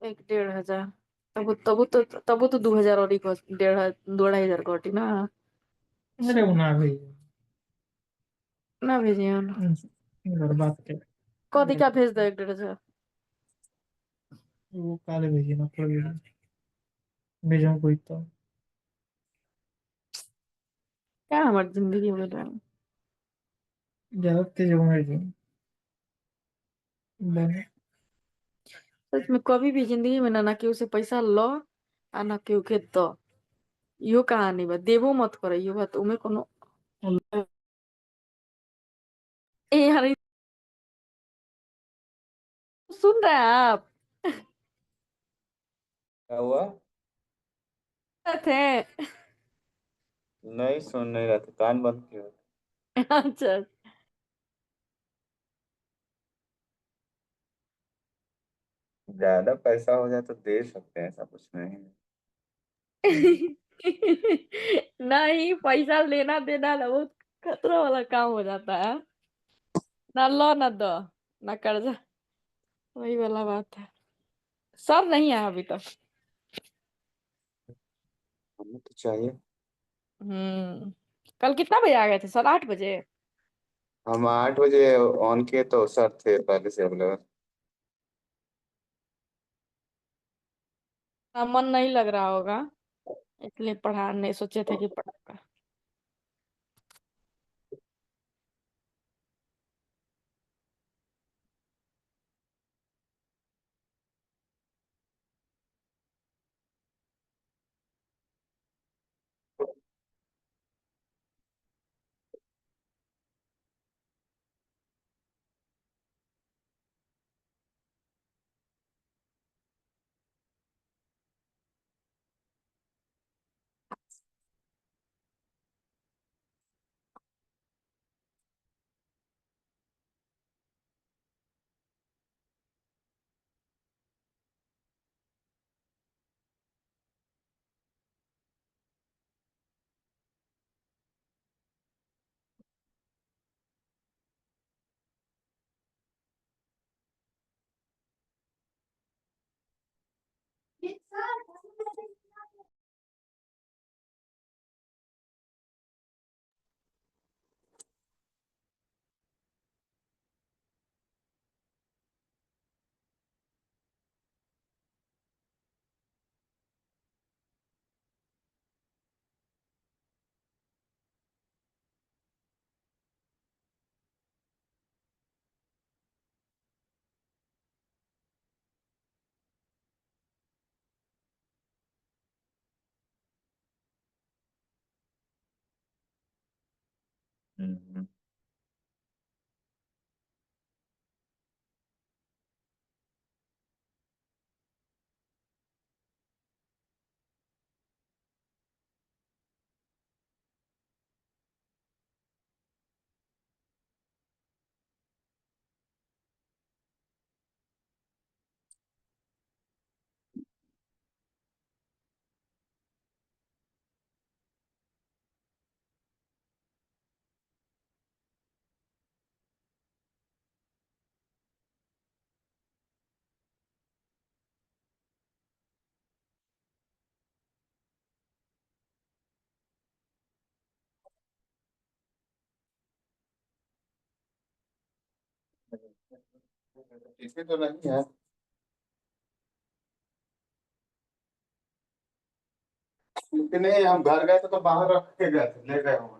एक 1,500। तब तो 2,000 और ही डेढ़ 2,500 कटी ना। अरे वो अच्छा। ना भाई। ना भेजिए ना। बर्बाद के। कदी क्या भेज दो 1,500। वो काले भेजिए ना कोई भेजा कोई तो। क्या हमारी जिंदगी में रहा है। ज्यादा तेज हो मेरी बने। सच में कभी भी जिंदगी में ना ना केहू से पैसा लो आ ना केहू के दो। इहो कहानी बा, देबो मत करे, इहो बात उमे कोनो। ए यार, सुन रहे हैं आप? क्या हुआ? थे। नहीं सुन नहीं रहा था, कान बंद क्यों? अच्छा। ज्यादा पैसा हो जाए तो दे सकते हैं, ऐसा कुछ नहीं है। नहीं, पैसा लेना देना ना बहुत खतरा वाला काम हो जाता है। ना लो ना दो, ना कर्जा। वही वाला बात है। सर नहीं आया अभी तक। हमें तो चाहिए। कल कितना बजे आ गए थे सर? 8 बजे? हम 8 बजे ऑन किए तो सर थे पहले से अवेलेबल। मन नहीं लग रहा होगा, इसलिए पढ़ा नहीं, सोचे थे कि पढ़ा। हम्म। इसमें तो नहीं है। इतने हम घर गए थे तो बाहर रख के गए थे, ले गए हम।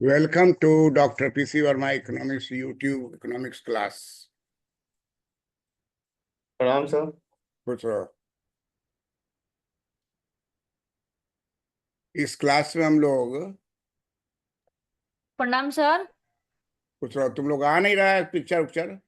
Welcome to Dr. PC Verma Economics YouTube Economics class. प्रणाम सर। कुछ इस क्लास में हम लोग प्रणाम सर। कुछ तुम लोग आ नहीं रहा है पिक्चर उक्चर।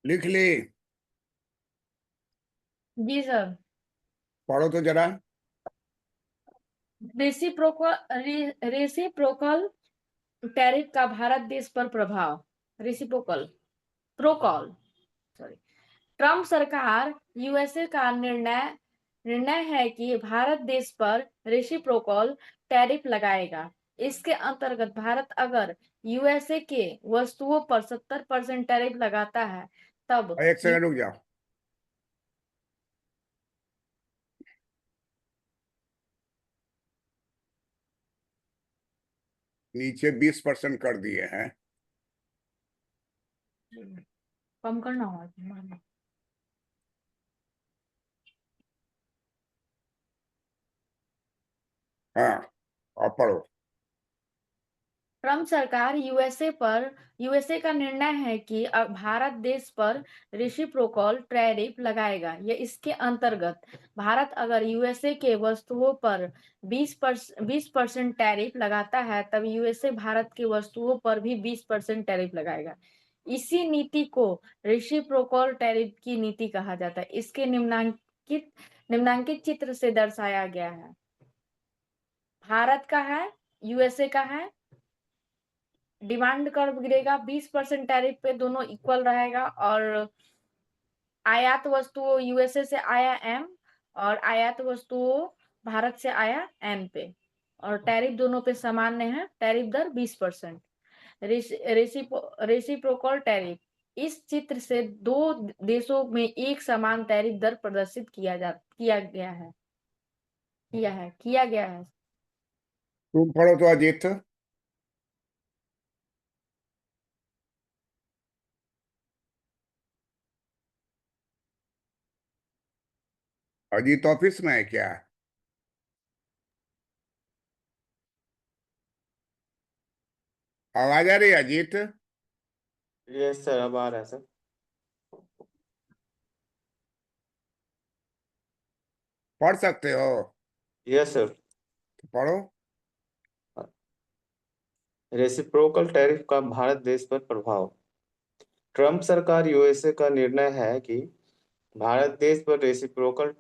लिख ली? जी सर। पढ़ो तो जरा। रेसिप्रोकल टैरिफ का भारत देश पर प्रभाव। रेसिप्रोकल प्रोकॉल सॉरी ट्रम्प सरकार यूएसए का निर्णय है कि भारत देश पर रेसिप्रोकल टैरिफ लगाएगा। इसके अंतर्गत भारत अगर यूएसए के वस्तुओं पर 70% टैरिफ लगाता है तब एक सेकंड रुक जाओ। नीचे 20% कर दिए हैं। कम करना होगा। हाँ, अब पढ़ो। ट्रम्प सरकार यूएसए का निर्णय है कि अब भारत देश पर रेसिप्रोकल टैरिफ लगाएगा। ये इसके अंतर्गत भारत अगर यूएसए के वस्तुओं पर 20% टैरिफ लगाता है तब यूएसए भारत की वस्तुओं पर भी 20% टैरिफ लगाएगा। इसी नीति को रेसिप्रोकल टैरिफ की नीति कहा जाता है। इसके निम्नांकित चित्र से दर्शाया गया है। भारत का है, यूएसए का है। डिमांड कर गिरेगा 20% टैरिफ पे, दोनों इक्वल रहेगा। और आयात वस्तुओं यूएसए से आया एम और आयात वस्तुओं भारत से आया एन पे, और टैरिफ दोनों पे सामान्य है। टैरिफ दर 20%। रेसिप्रोकल टैरिफ, इस चित्र से दो देशों में एक समान टैरिफ दर प्रदर्शित किया गया है। तुम पढ़ो तो अजीत। अजीत ऑफिस में है क्या? आवाज आ रही है अजीत? यस सर, अब आ रहा है सर। पढ़ सकते हो यस सर। तो पढ़ो। रेसिप्रोकल टैरिफ का भारत देश पर प्रभाव। ट्रम्प सरकार यूएसए का निर्णय है कि भारत देश पर रेसिप्रोकल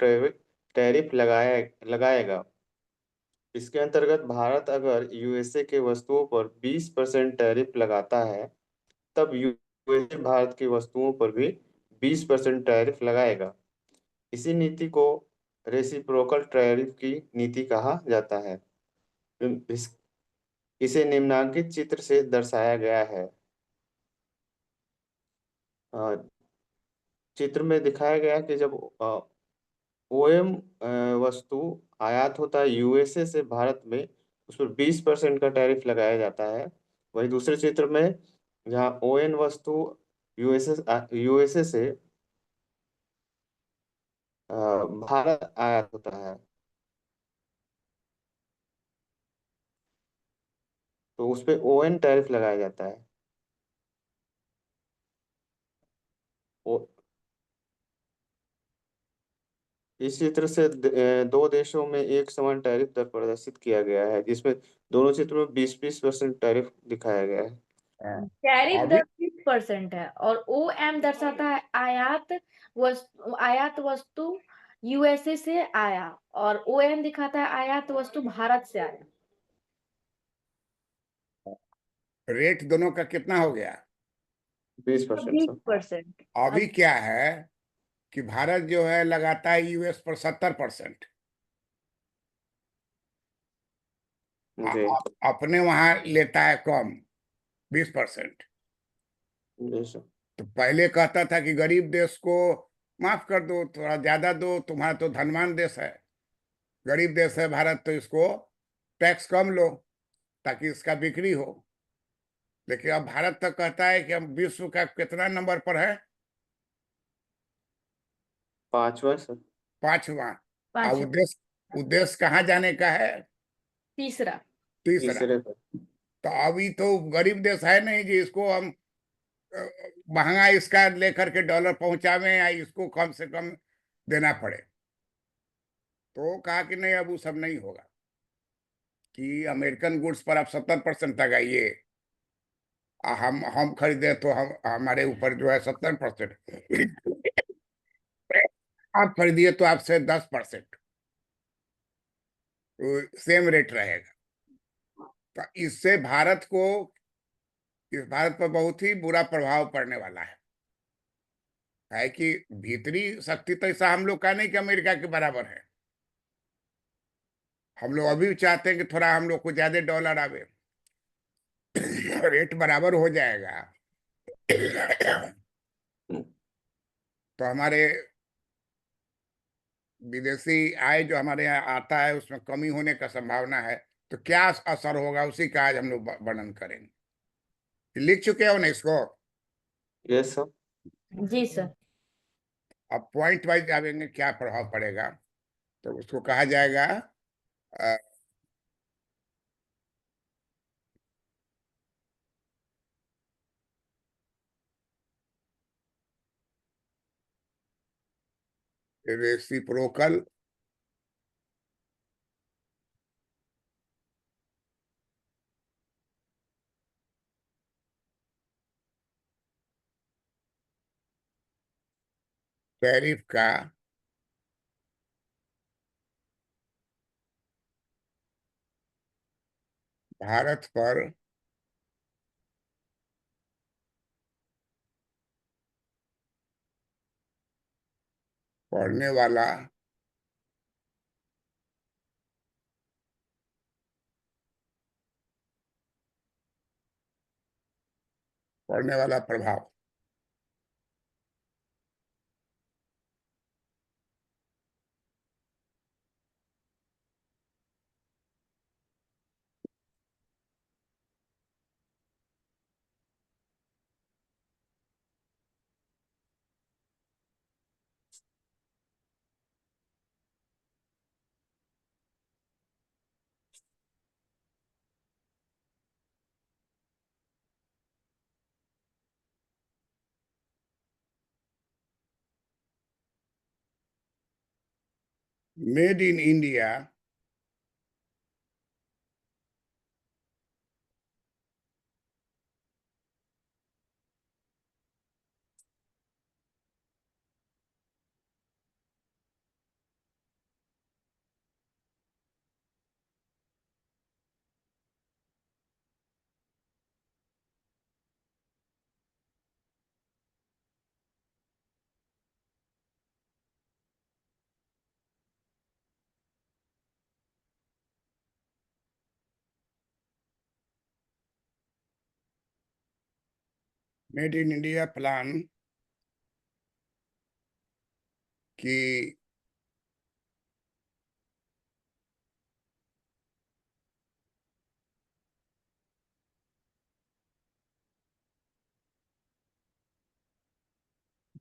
टैरिफ लगाएगा। इसके अंतर्गत भारत अगर यूएसए के वस्तुओं पर 20% टैरिफ लगाता है, तब यूएसए भारत की वस्तुओं पर भी 20% टैरिफ लगाएगा। इसी नीति को रेसिप्रोकल टैरिफ की नीति कहा जाता है। इस, इसे निम्नलिखित चित्र से दर्शाया गया है। अ, चित्र में दिखाया गया है कि जब ओएम वस्तु आयात होता है यूएसए से भारत में, उस पर 20% का टैरिफ लगाया जाता है। वही दूसरे चित्र में जहाँ ओएन वस्तु यूएसए से भारत आयात होता है, तो उस पे ओएन टैरिफ लगाया जाता है। ओ, इस चित्र से दो देशों में एक समान टैरिफ दर प्रदर्शित किया गया है, जिसमें दोनों चित्रों में 20-20% टैरिफ दिखाया गया है। हाँ। टैरिफ अभी 10% है और ओ एम दर्शाता है आयात वस्तु यूएसए से आया, और ओ एम दिखाता है आयात वस्तु भारत से आया। रेट दोनों का कितना हो गया? 20% बीस सर। परसेंट अभी क्या है कि भारत जो है लगाता है यूएस पर 70%। जी। अपने वहां लेता है कम, 20%। जी सर। तो पहले कहता था कि गरीब देश को माफ कर दो, थोड़ा ज्यादा दो, तुम्हारा तो धनवान देश है, गरीब देश है भारत, तो इसको टैक्स कम लो ताकि इसका बिक्री हो। लेकिन अब भारत तो कहता है कि हम विश्व का कितना नंबर पर है? 5वां सर। 5वां। और पांच उद्देश्य उद्देश्य कहाँ जाने का है? तीसरा। 3रा। तीसरे पर। तो अभी तो गरीब देश है नहीं जी, इसको हम अ, महंगा इसका लेकर के डॉलर पहुंचावे या इसको कम से कम देना पड़े। तो कहा कि नहीं, अब वो सब नहीं होगा कि अमेरिकन गुड्स पर आप 70% लगाइए, हम खरीदे तो हम हमारे ऊपर जो है 70%, आप खरीदिए तो आपसे 10%, तो सेम रेट रहेगा। तो इससे इस भारत पर बहुत ही बुरा प्रभाव पड़ने वाला है कि भीतरी शक्ति तो ऐसा हम लोग का नहीं कि अमेरिका के बराबर है। हम लोग अभी चाहते हैं कि थोड़ा हम लोग को ज्यादा डॉलर आवे, रेट बराबर हो जाएगा तो हमारे विदेशी आय जो हमारे यहाँ आता है उसमें कमी होने का संभावना है। तो क्या असर होगा उसी का आज हम लोग वर्णन करेंगे। लिख चुके हो ना इसको? Yes sir. जी सर। अब पॉइंट वाइज जाएंगे क्या प्रभाव पड़ेगा। तो उसको कहा जाएगा रेसिप्रोकल टैरिफ का भारत पर पड़ने वाला प्रभाव। मेड इन इंडिया प्लान की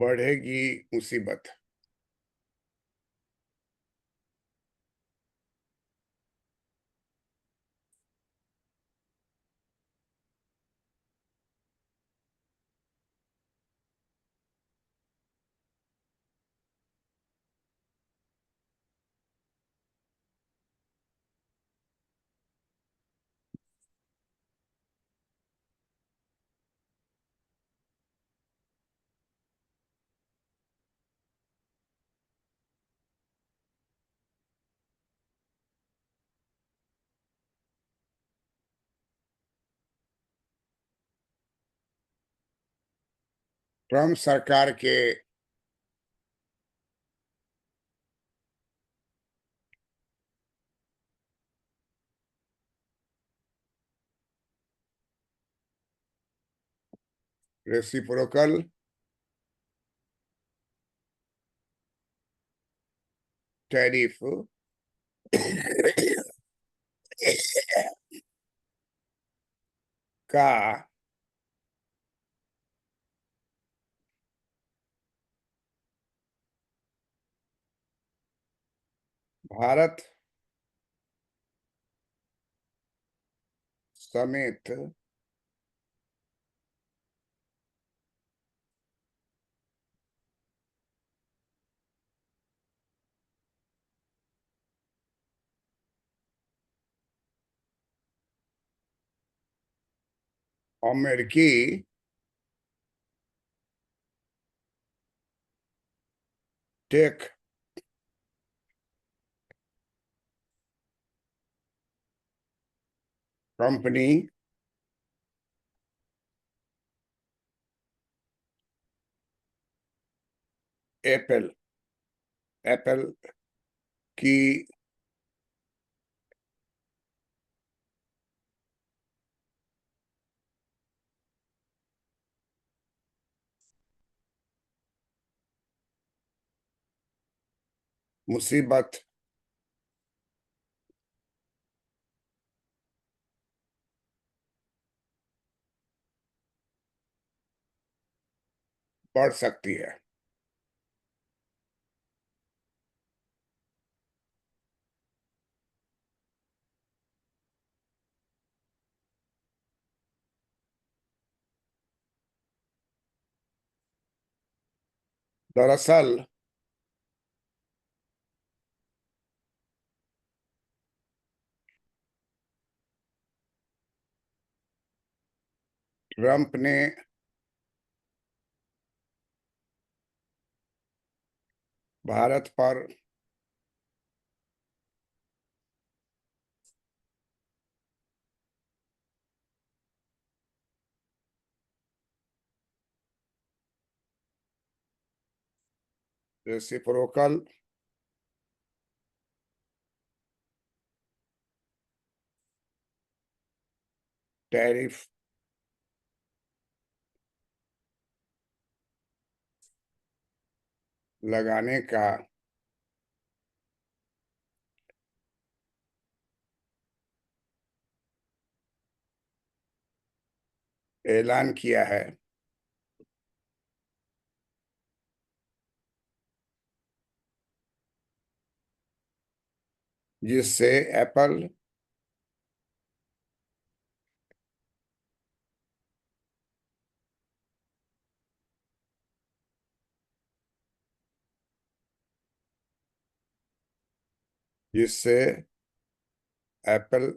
बढ़ेगी मुसीबत। ट्रम्प सरकार के रेसिप्रोकल टैरिफ का भारत समेत अमेरिकी टेक कंपनी एप्पल एप्पल की मुसीबत बढ़ सकती है। दरअसल ट्रंप ने भारत पर रेसिप्रोकल टैरिफ लगाने का ऐलान किया है, जिससे एप्पल जिससे एप्पल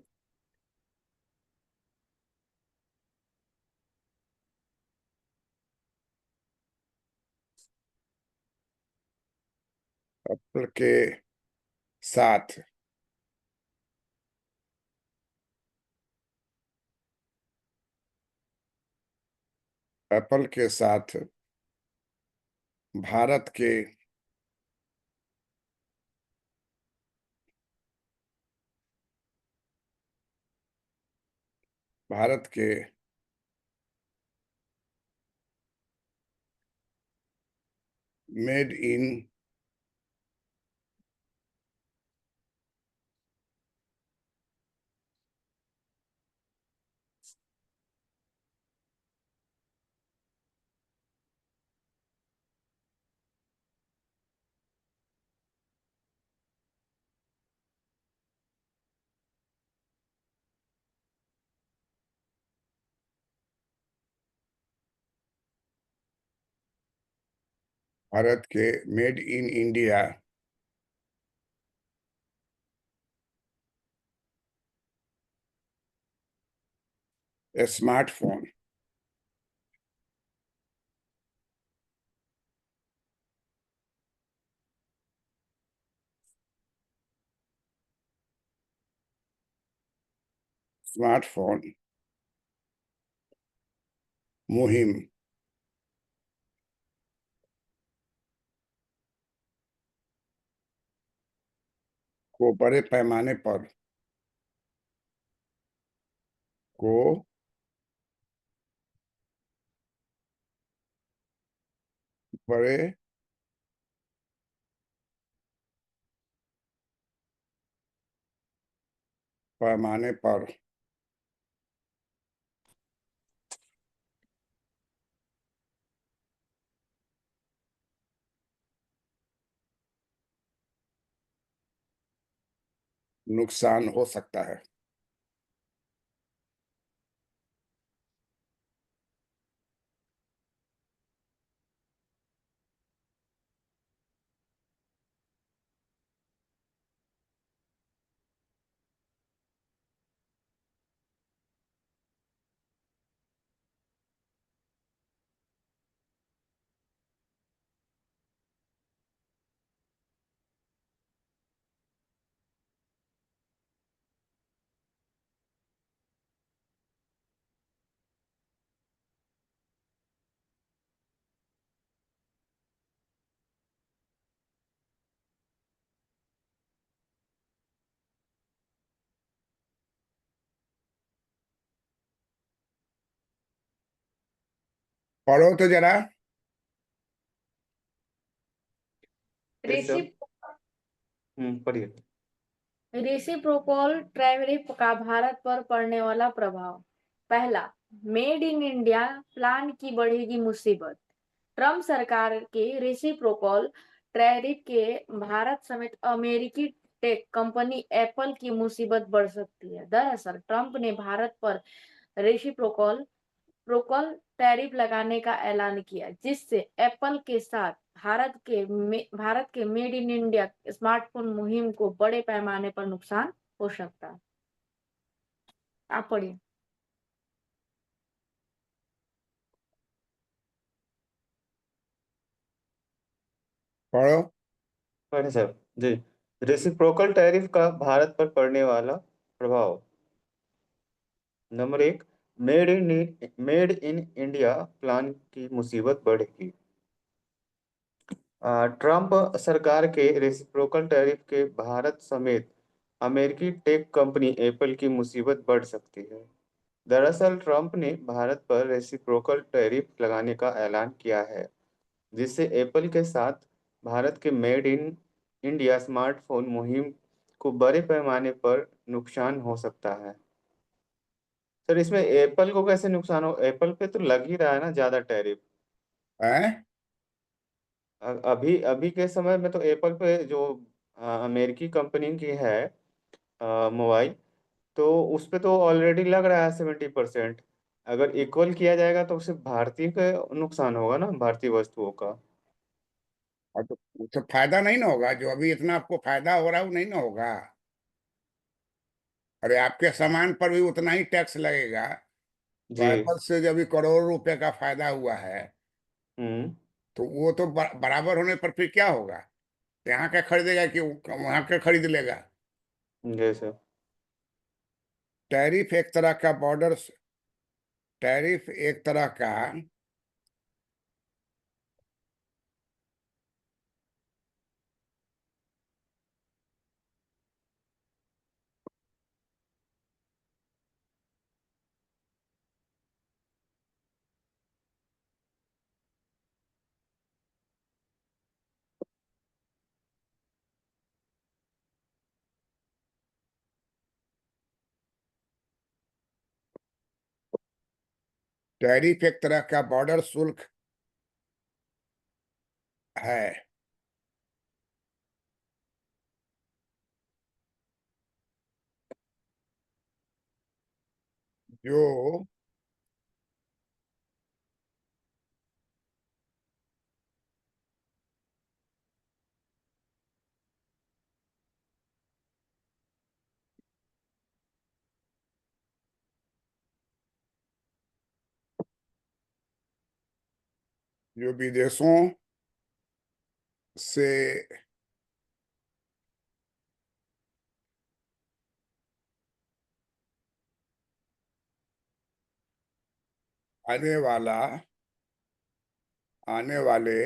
एप्पल के साथ एप्पल के साथ भारत के भारत के मेड इन भारत के made in India smartphone smartphone मुहिम को बड़े पैमाने पर को बड़े पैमाने पर नुकसान हो सकता है। पढ़ो तो जरा। फिर से पढ़िए। रेसिप्रोकल टैरिफ का भारत पर पड़ने वाला प्रभाव। पहला, मेड इन इंडिया प्लान की बढ़ेगी मुसीबत। ट्रम्प सरकार के रेसिप्रोकल टैरिफ के भारत समेत अमेरिकी टेक कंपनी एप्पल की मुसीबत बढ़ सकती है। दरअसल ट्रम्प ने भारत पर रेसिप्रोकल टैरिफ लगाने का ऐलान किया, जिससे एप्पल के साथ भारत के मेड इन इंडिया स्मार्टफोन मुहिम को बड़े पैमाने पर नुकसान हो सकता है। आप पढ़िए। पढ़ो। पढ़े सर जी। रेसिप्रोकल टैरिफ का भारत पर पड़ने वाला प्रभाव। नंबर एक, मेड इन इंडिया प्लान की मुसीबत बढ़ेगी। ट्रंप सरकार के रेसिप्रोकल टैरिफ के भारत समेत अमेरिकी टेक कंपनी एप्पल की मुसीबत बढ़ सकती है। दरअसल ट्रंप ने भारत पर रेसिप्रोकल टैरिफ लगाने का ऐलान किया है, जिससे एप्पल के साथ भारत के मेड इन इंडिया स्मार्टफोन मुहिम को बड़े पैमाने पर नुकसान हो सकता है। सर इसमें एप्पल को कैसे नुकसान हो? एप्पल पे तो लग ही रहा है ना ज्यादा टैरिफ। हैं? अभी अभी के समय में तो एप्पल पे जो अमेरिकी कंपनी की है मोबाइल, तो उस पे तो ऑलरेडी लग रहा है 70%। अगर इक्वल किया जाएगा तो सिर्फ भारतीय का नुकसान होगा ना, भारतीय वस्तुओं का। और तो उससे फायदा नहीं ना होगा, जो अभी इतना आपको फायदा हो रहा है वो नहीं ना होगा। अरे आपके सामान पर भी उतना ही टैक्स लगेगा। जी। बाइबल से जब भी करोड़ों रुपए का फायदा हुआ है, हम्म। तो वो तो बराबर होने पर फिर क्या होगा? यहाँ का खरीदेगा कि वहां का खरीद लेगा? जी सर। टैरिफ एक तरह का बॉर्डर, टैरिफ एक तरह का टैरिफ एक तरह का बॉर्डर शुल्क है, जो जो विदेशों से आने वाला आने वाले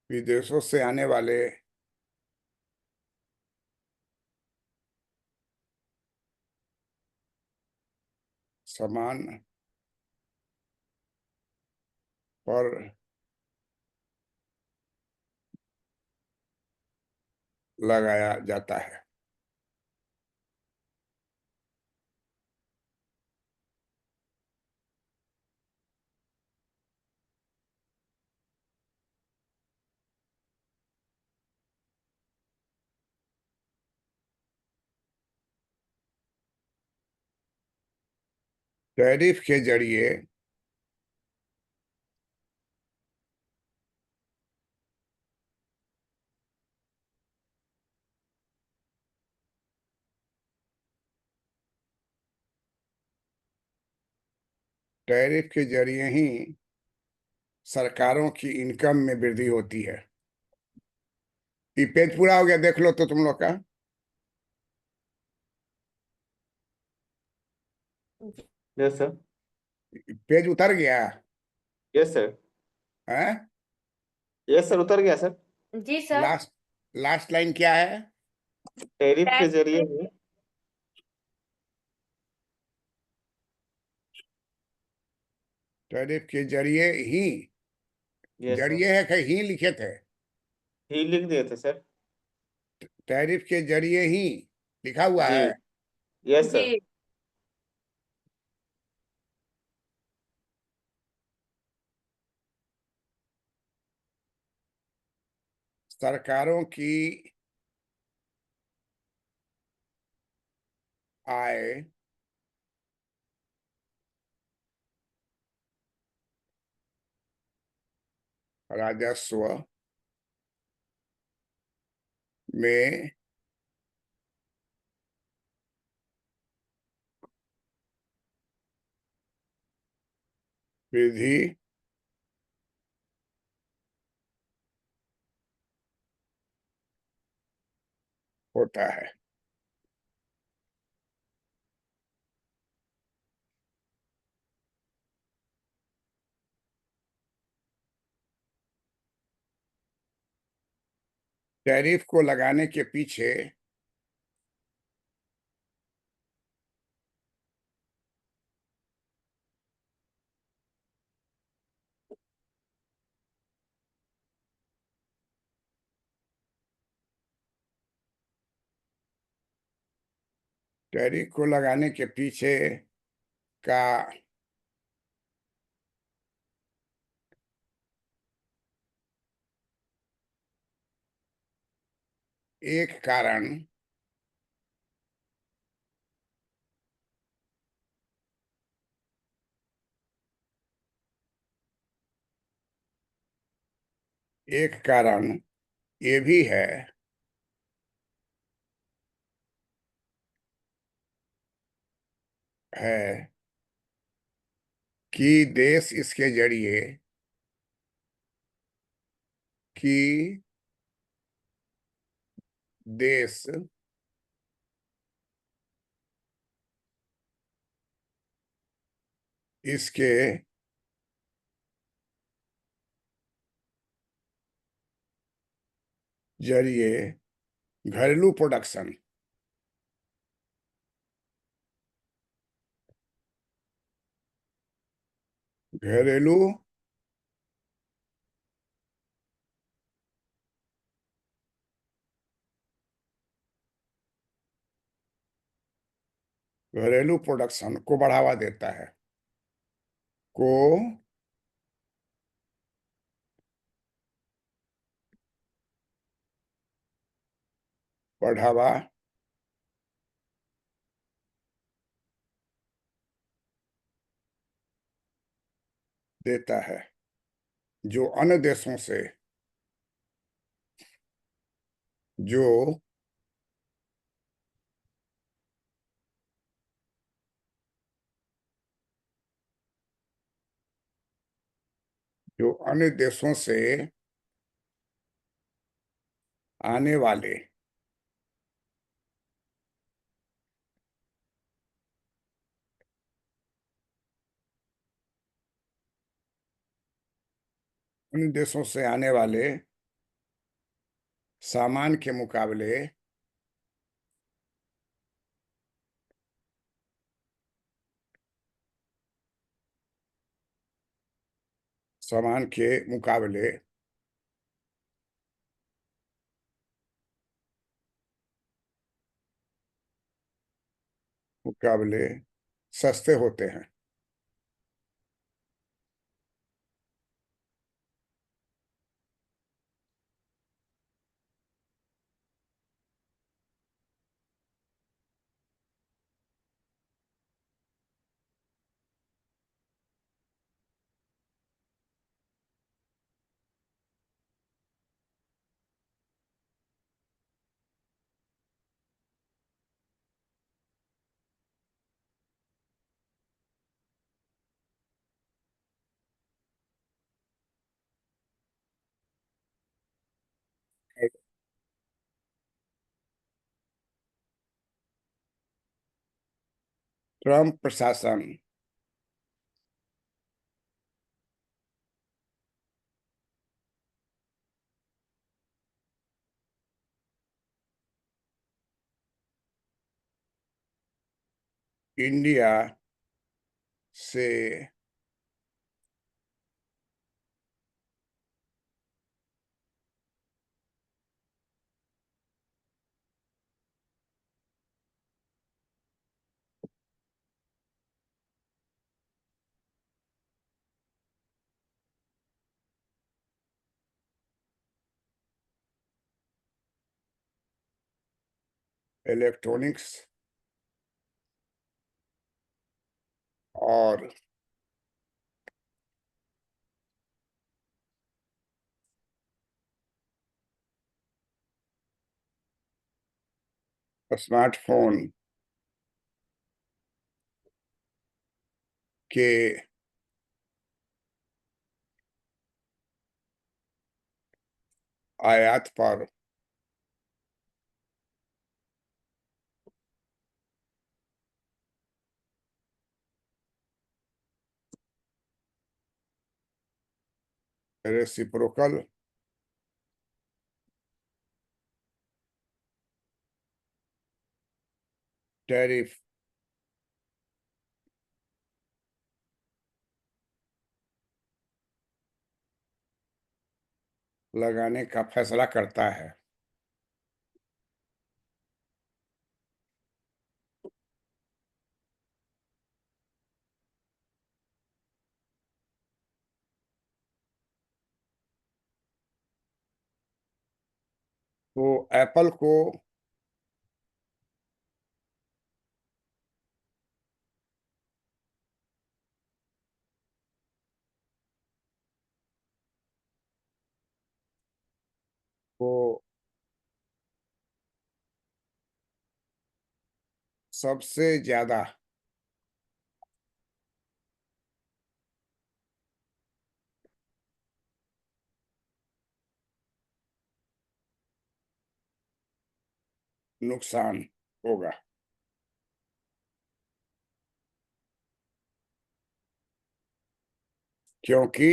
विदेशों से आने वाले सामान पर लगाया जाता है। टैरिफ के जरिए टैरिफ के जरिए ही सरकारों की इनकम में वृद्धि होती है। ये पेज पूरा हो गया, देख लो तो तुम लोग का। Yes sir. पेज उतर गया यस सर। है? यस सर, उतर गया सर। जी सर। लास्ट लास्ट लाइन क्या है? टैरिफ के जरिए टैक्स ही। टैरिफ के जरिए ही, यस सर। जरिए है कि ही लिखे थे? ही लिख दिए थे सर। टैरिफ के जरिए ही लिखा हुआ जी। है। यस जी। सर। सरकारों की आय राजस्व में वृद्धि होता है। टैरिफ को लगाने के पीछे टैरिफ को लगाने के पीछे का एक कारण एक कारण ये भी है कि देश इसके जरिए कि देश इसके जरिए घरेलू प्रोडक्शन घरेलू घरेलू प्रोडक्शन को बढ़ावा देता है को बढ़ावा देता है जो अन्य देशों से जो जो अन्य देशों से आने वाले अन्य देशों से आने वाले सामान के मुकाबले सामान के मुकाबले मुकाबले सस्ते होते हैं ट्रम्प प्रशासन इंडिया से इलेक्ट्रॉनिक्स और स्मार्टफोन के आयात पर रेसिप्रोकल टैरिफ लगाने का फैसला करता है तो एप्पल को सबसे ज्यादा नुकसान होगा। क्योंकि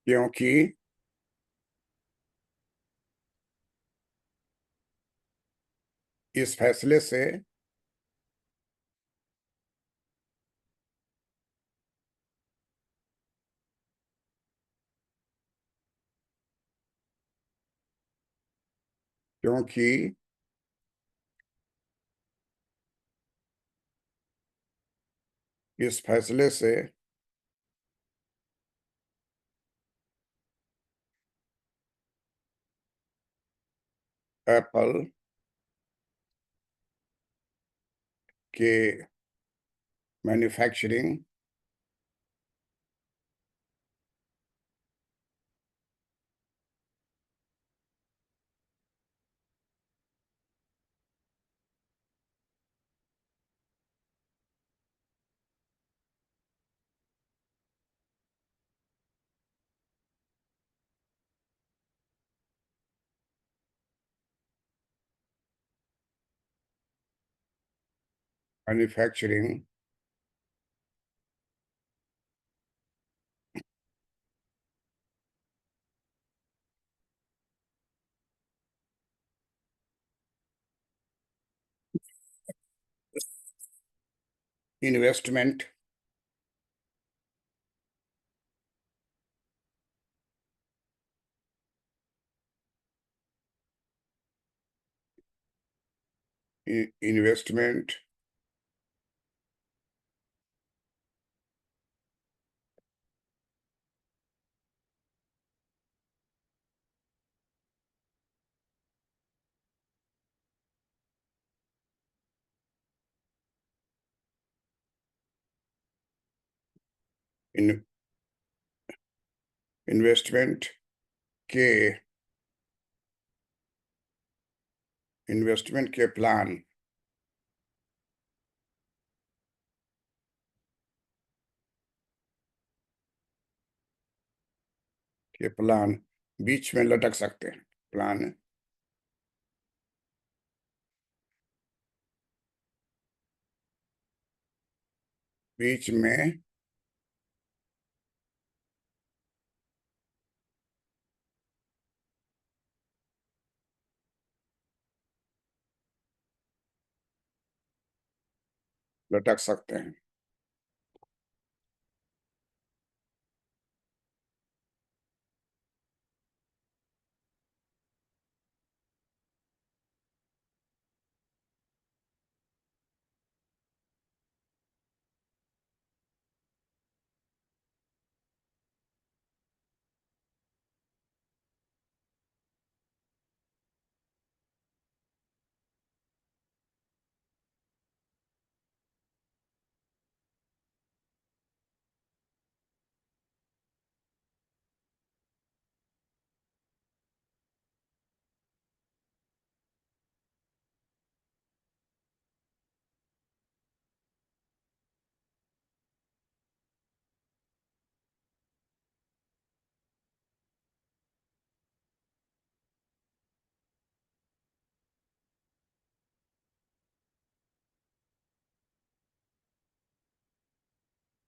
क्योंकि इस फैसले से क्योंकि इस फैसले से एप्पल के मैन्युफैक्चरिंग मैन्युफैक्चरिंग इन्वेस्टमेंट इन्वेस्टमेंट इन इन्वेस्टमेंट के इन्वेस्टमेंट के प्लान बीच में लटक सकते हैं। प्लान बीच में लटक सकते हैं।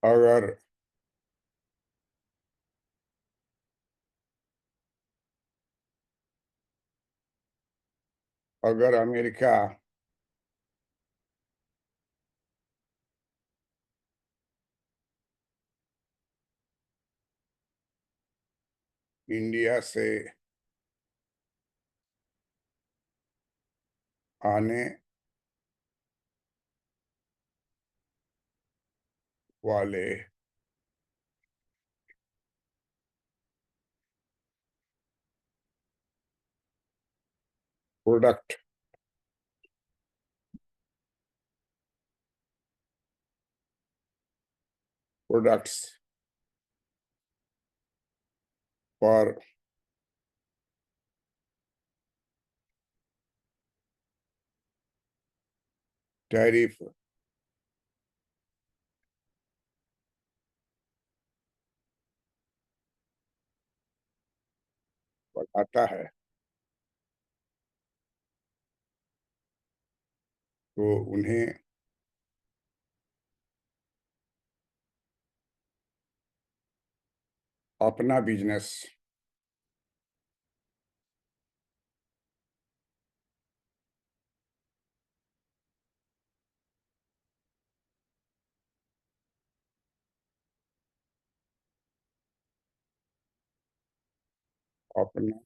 अगर अगर अमेरिका इंडिया से आने वाले प्रोडक्ट प्रोडक्ट्स पर टैरिफ बढ़ाता है तो उन्हें अपना बिजनेस अपना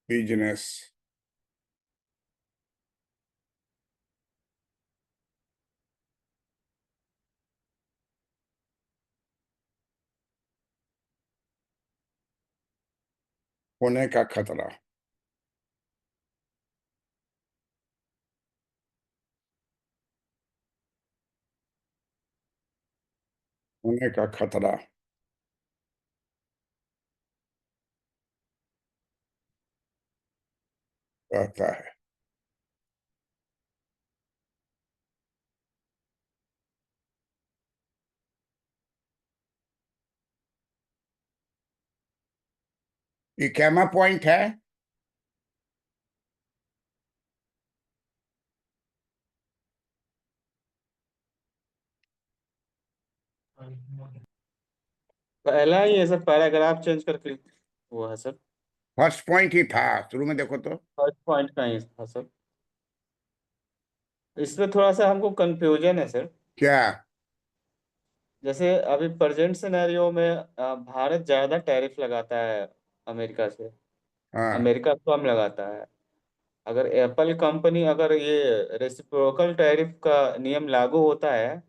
बिजनेस होने का खतरा होने का खतरा रहता है। ये कैमा पॉइंट है। पहला ही है सर, पैराग्राफ चेंज करके हुआ है सर। फर्स्ट पॉइंट ही था, शुरू में देखो तो। फर्स्ट पॉइंट का ही था सर। इसमें थोड़ा सा हमको कंफ्यूजन है सर। क्या? जैसे अभी प्रेजेंट सिनेरियो में भारत ज्यादा टैरिफ लगाता है अमेरिका से, हाँ, अमेरिका कम लगाता है। अगर एप्पल कंपनी, अगर ये रेसिप्रोकल टैरिफ का नियम लागू होता है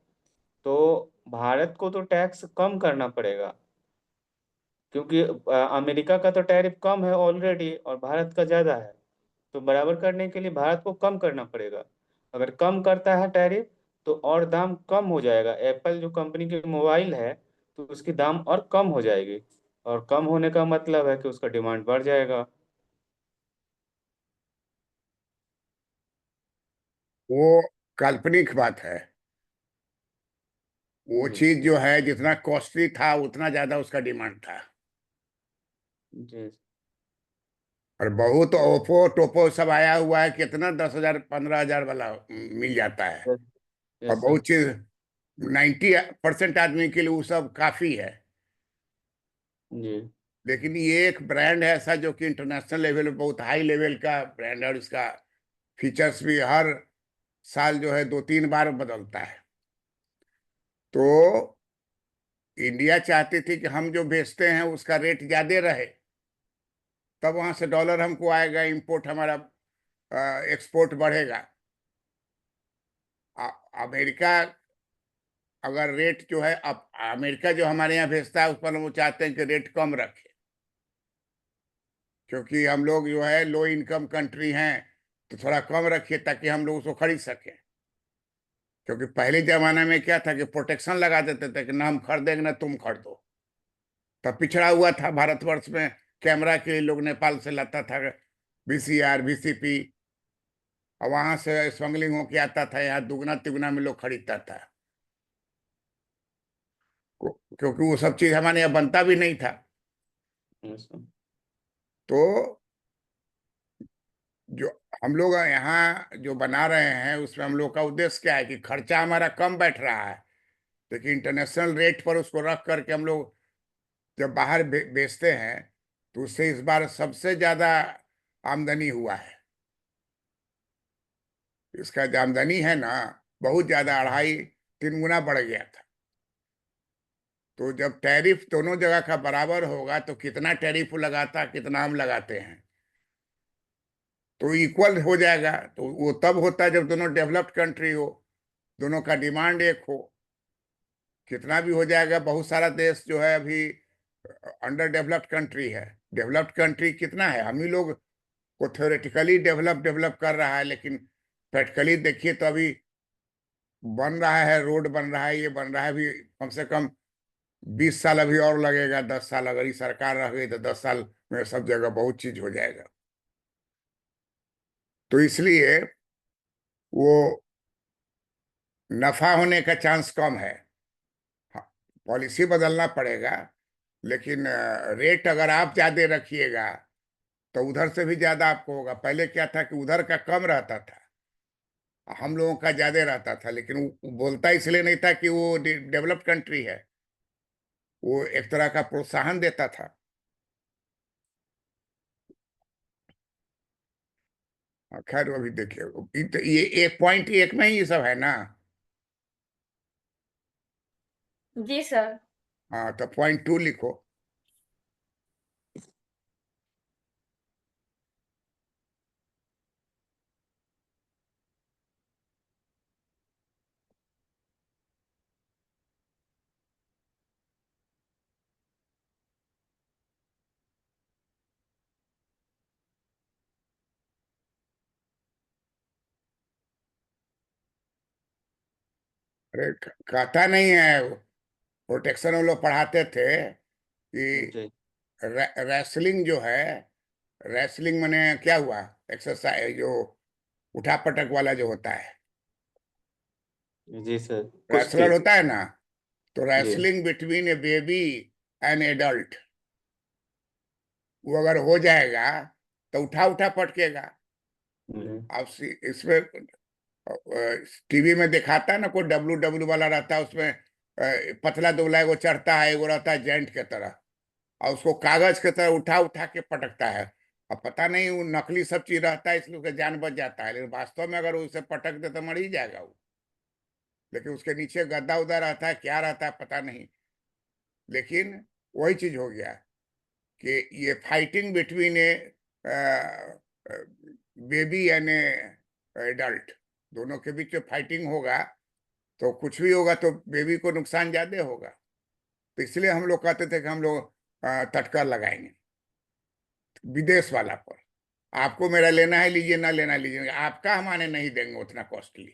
तो भारत को तो टैक्स कम करना पड़ेगा, क्योंकि अमेरिका का तो टैरिफ कम है ऑलरेडी और भारत का ज्यादा है। तो बराबर करने के लिए भारत को कम करना पड़ेगा। अगर कम करता है टैरिफ तो और दाम कम हो जाएगा। एप्पल जो कंपनी की मोबाइल है तो उसकी दाम और कम हो जाएगी, और कम होने का मतलब है कि उसका डिमांड बढ़ जाएगा। वो काल्पनिक बात है। वो जी चीज जो है जितना कॉस्टली था उतना ज्यादा उसका डिमांड था। जी। और बहुत ओप्पो टोप्पो सब आया हुआ है, कितना 10,000 15,000 वाला मिल जाता है। यस और यस सर। बहुत चीज 90% आदमी के लिए वो सब काफी है। जी लेकिन ये एक ब्रांड है ऐसा जो कि इंटरनेशनल लेवल पे बहुत हाई लेवल का ब्रांड है, और इसका फीचर्स भी हर साल जो है 2-3 बार बदलता है। तो इंडिया चाहती थी कि हम जो बेचते हैं उसका रेट ज्यादा रहे, तब वहां से डॉलर हमको आएगा, इंपोर्ट हमारा एक्सपोर्ट बढ़ेगा। अमेरिका अगर रेट जो है, अब अमेरिका जो हमारे यहाँ भेजता है उस पर हम वो चाहते हैं कि रेट कम रखे, क्योंकि हम लोग जो है लो इनकम कंट्री हैं, तो थोड़ा कम रखिए ताकि हम लोग उसको खरीद सकें। क्योंकि पहले जमाने में क्या था कि प्रोटेक्शन लगा देते थे कि ना हम खरीदेंगे ना तुम खरीदो। तब पिछड़ा हुआ था भारतवर्ष में। कैमरा के लिए लोग नेपाल से लाता था VCR VCP, और वहां से स्मगलिंग होके आता था, यहाँ दुगना तिगुना में लोग खरीदता था। क्योंकि वो सब चीज हमारे यहाँ बनता भी नहीं था। Yes sir. तो जो हम लोग यहाँ जो बना रहे हैं उसमें हम लोग का उद्देश्य क्या है कि खर्चा हमारा कम बैठ रहा है, लेकिन इंटरनेशनल रेट पर उसको रख करके हम लोग जब बाहर बेचते हैं तो उससे इस बार सबसे ज्यादा आमदनी हुआ है। इसका जो आमदनी है ना, बहुत ज्यादा, 2.5-3 गुना बढ़ गया था। तो जब टैरिफ दोनों जगह का बराबर होगा तो कितना टैरिफ लगाता कितना हम लगाते हैं तो इक्वल हो जाएगा। तो वो तब होता है जब दोनों डेवलप्ड कंट्री हो, दोनों का डिमांड एक हो। कितना भी हो जाएगा, बहुत सारा देश जो है अभी अंडर डेवलप्ड कंट्री है। डेवलप्ड कंट्री कितना है, हम ही लोग को थ्योरेटिकली डेवलप डेवलप कर रहा है, लेकिन प्रैक्टिकली देखिए तो अभी बन रहा है, रोड बन रहा है, ये बन रहा है भी, कम से कम 20 साल अभी और लगेगा, 10 साल अगर ये सरकार रह गई तो 10 साल में सब जगह बहुत चीज हो जाएगा। तो इसलिए वो नफा होने का चांस कम है। हाँ, पॉलिसी बदलना पड़ेगा, लेकिन रेट अगर आप ज्यादा रखिएगा तो उधर से भी ज्यादा आपको होगा। पहले क्या था कि उधर का कम रहता था, हम लोगों का ज्यादा रहता था, लेकिन वो बोलता इसलिए नहीं था कि वो डेवलप्ड कंट्री है, वो एक तरह का प्रोत्साहन देता था। खैर अभी देखिए, ये एक पॉइंट एक में ही ये सब है ना। जी सर। हाँ, तो पॉइंट 2 लिखो। अरे कहता नहीं है, प्रोटेक्शन वो लोग पढ़ाते थे कि जी रेसलिंग जो है, रेसलिंग माने क्या हुआ, एक्सरसाइज जो उठा पटक वाला जो होता है, जी सर, कुश्ती। रेसलर होता है ना, तो जी। Wrestling between a baby and adult, वो अगर हो जाएगा तो उठा उठा पटकेगा। जी अब इसमें टीवी में दिखाता है ना, कोई डब्लू डब्लू वाला रहता है उसमें, पतला दुबला एगो चढ़ता है, एगो रहता है जेंट के तरह, और उसको कागज के तरह उठा उठा के पटकता है। अब पता नहीं वो नकली सब चीज रहता है इसलिए उसका जान बच जाता है, लेकिन वास्तव में अगर उसे पटक दे तो मर ही जाएगा वो। लेकिन उसके नीचे गद्दा उद्दा रहता है, क्या रहता है पता नहीं। लेकिन वही चीज हो गया कि ये fighting between a baby and adult, दोनों के बीच में फाइटिंग होगा तो कुछ भी होगा तो बेबी को नुकसान ज्यादा होगा। तो इसलिए हम लोग कहते थे कि हम लोग तटकर लगाएंगे विदेश वाला पर। आपको मेरा लेना है लीजिए, ना लेना लीजिए, आपका हम आने नहीं देंगे उतना कॉस्टली।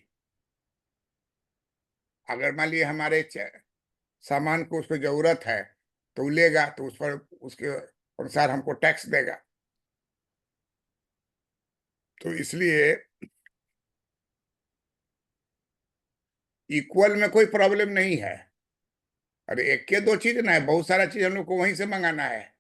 अगर मान लीजिए हमारे सामान को उसको जरूरत है तो वो लेगा, तो उस पर उसके अनुसार हमको टैक्स देगा। तो इसलिए इक्वल में कोई प्रॉब्लम नहीं है। अरे एक के दो चीज ना है, बहुत सारा चीज हम लोग को वहीं से मंगाना है।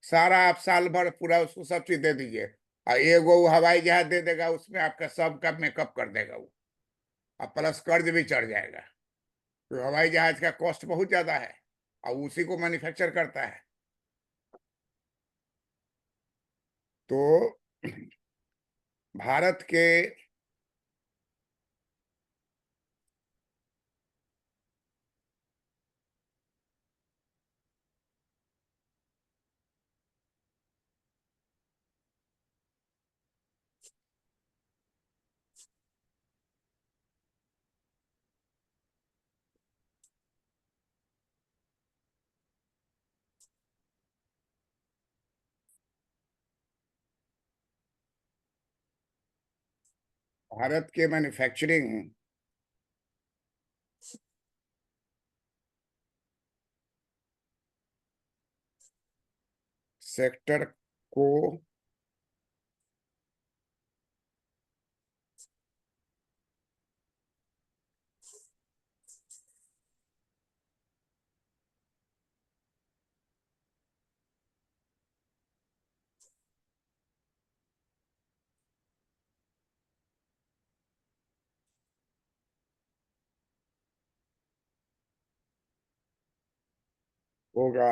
सारा आप साल भर पूरा उसको सब चीज दे दीजिए, और एगो वो हवाई जहाज दे देगा, उसमें आपका सबका मेकअप कर देगा वो, और प्लस कर्ज भी चढ़ जाएगा। तो हवाई जहाज का कॉस्ट बहुत ज्यादा है, और उसी को मैन्युफैक्चर करता है। तो भारत के भारत के मैन्युफैक्चरिंग सेक्टर को होगा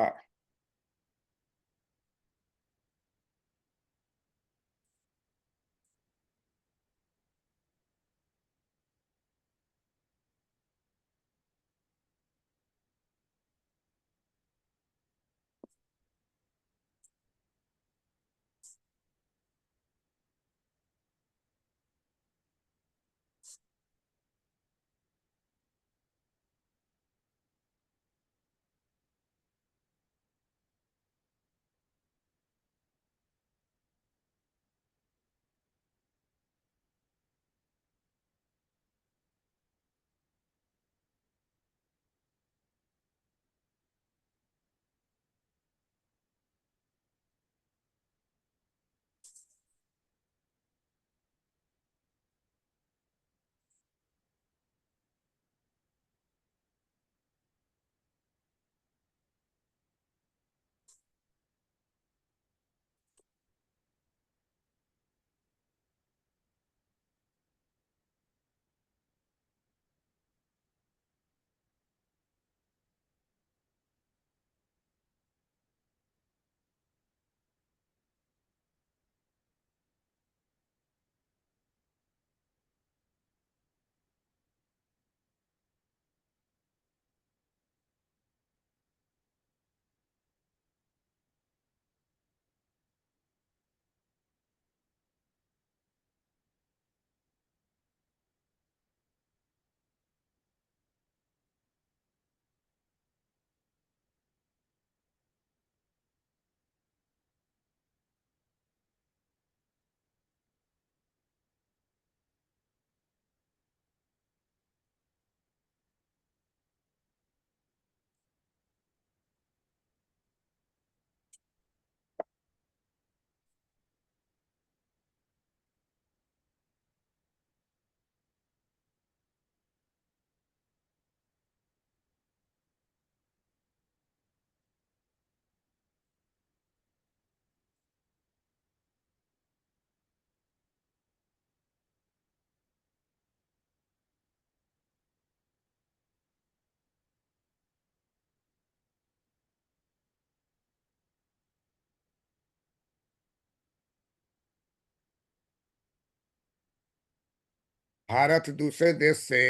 भारत दूसरे देश से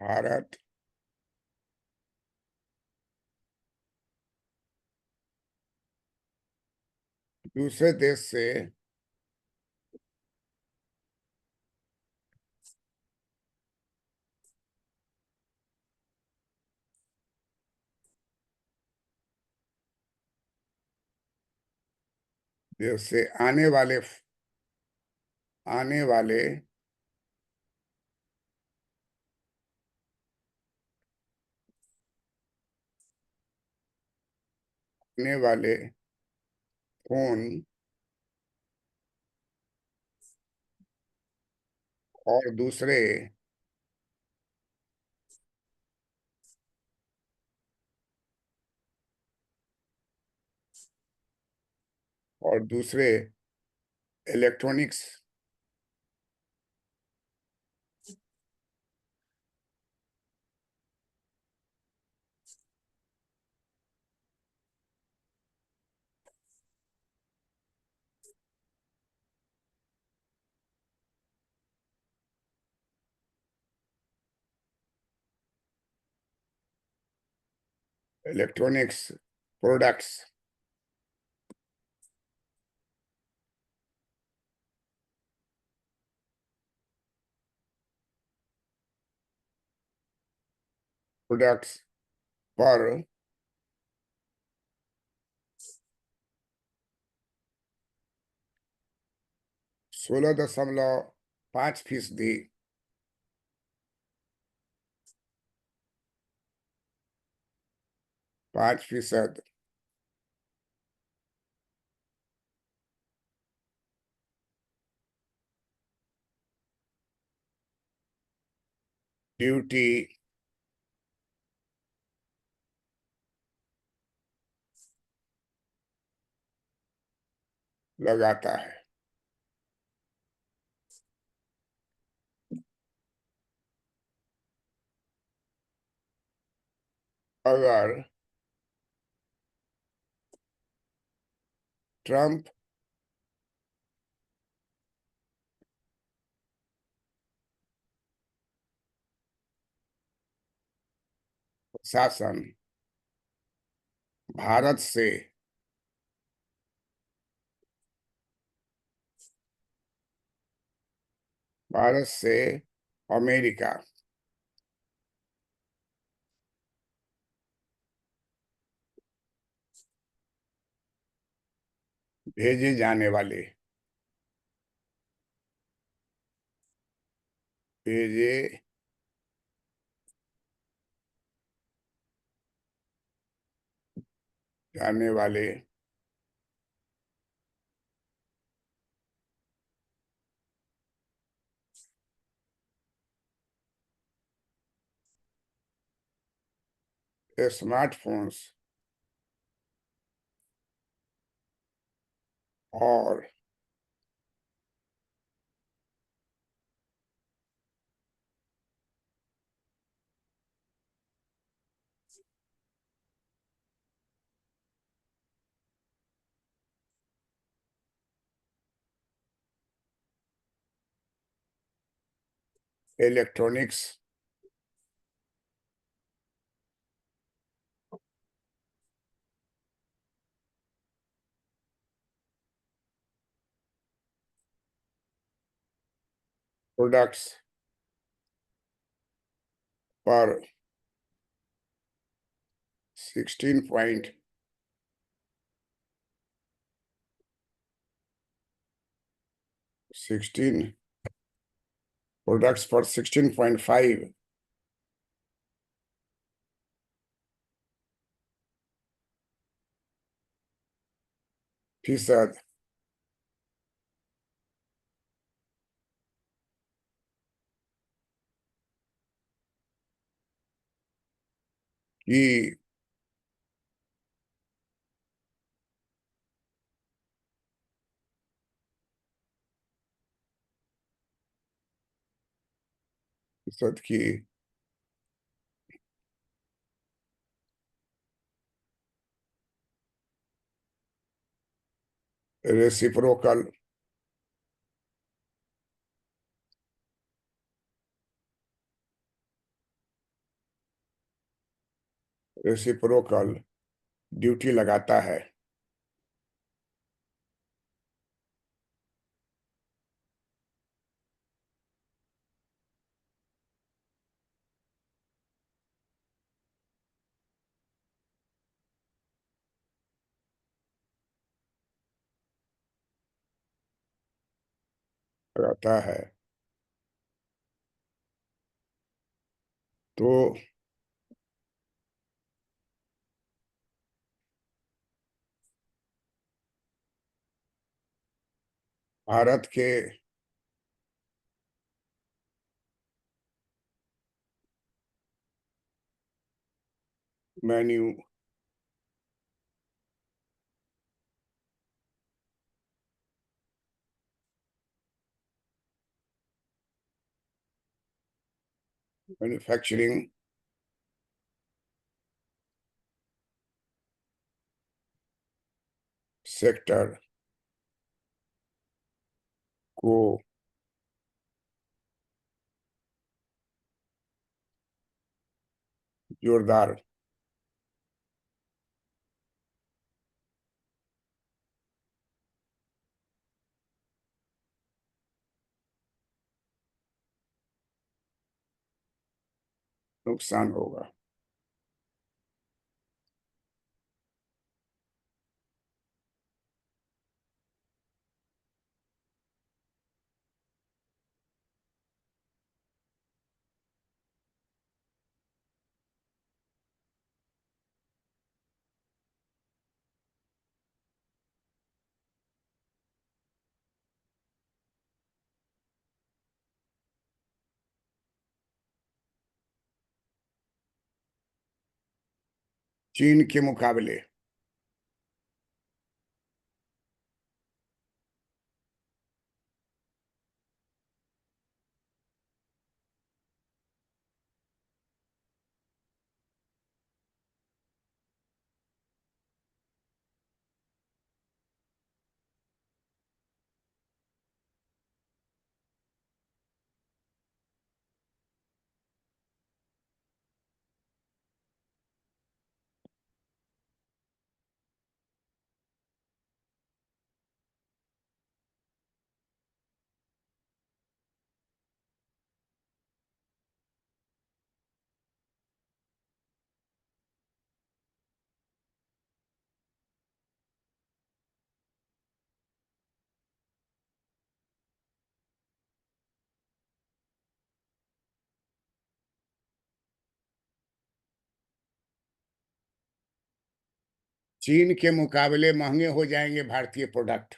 भारत दूसरे देश से देश से आने वाले आने वाले फोन और दूसरे इलेक्ट्रॉनिक्स इलेक्ट्रॉनिक्स प्रोडक्ट्स प्रोडक्ट्स पर 16.5% 5% ड्यूटी लगाता है। अगर ट्रंप शासन भारत से अमेरिका भेजे जाने वाले भेजे जाने वाले स्मार्टफोन्स और इलेक्ट्रॉनिक्स प्रोडक्ट्स पर 16.5% की प्रतिशत की रेसिप्रोकल रेसिप्रोकल ड्यूटी लगाता है। लगाता है तो भारत के मैन्यू मैन्युफैक्चरिंग सेक्टर को जोरदार नुकसान होगा। चीन के मुकाबले चीन के मुकाबले महंगे हो जाएंगे भारतीय प्रोडक्ट।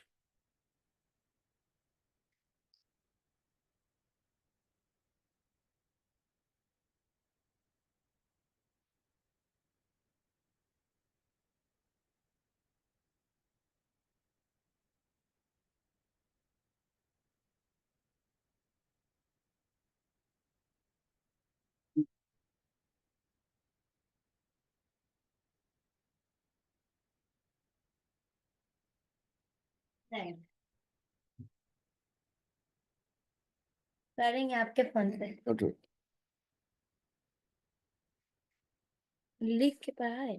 नहीं, करेंगे आपके फोन पे तो लिख के पढ़ाए।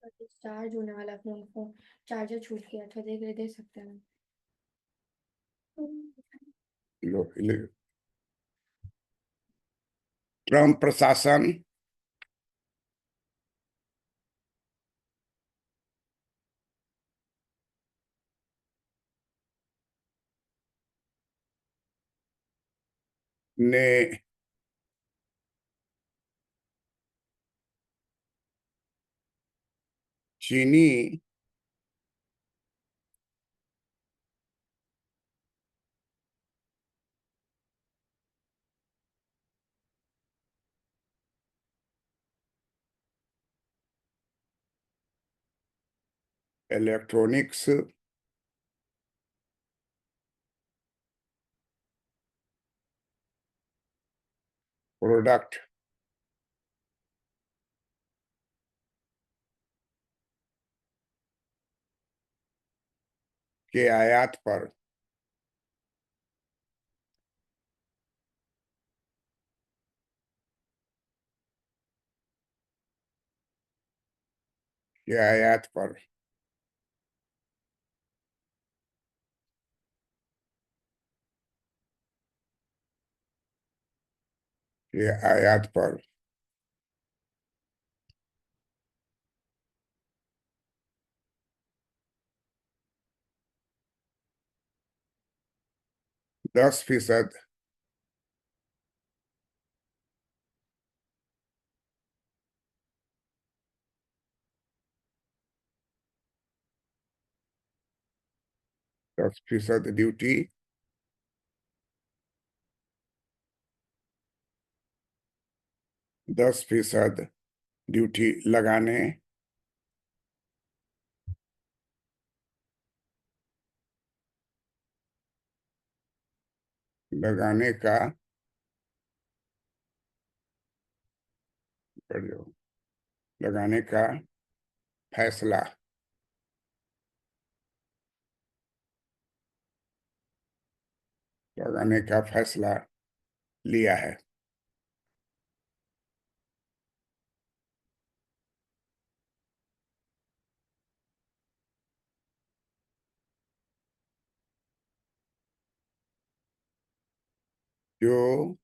डिस्चार्ज होने वाला फोन फोन चार्जर छूट गया था, दे सकते हैं। ट्रम्प प्रशासन ने चीनी इलेक्ट्रॉनिक्स प्रोडक्ट के आयात पर के आयात पर के आयात पर 10% ड्यूटी 10% ड्यूटी लगाने का लगाने का फैसला लिया है। जो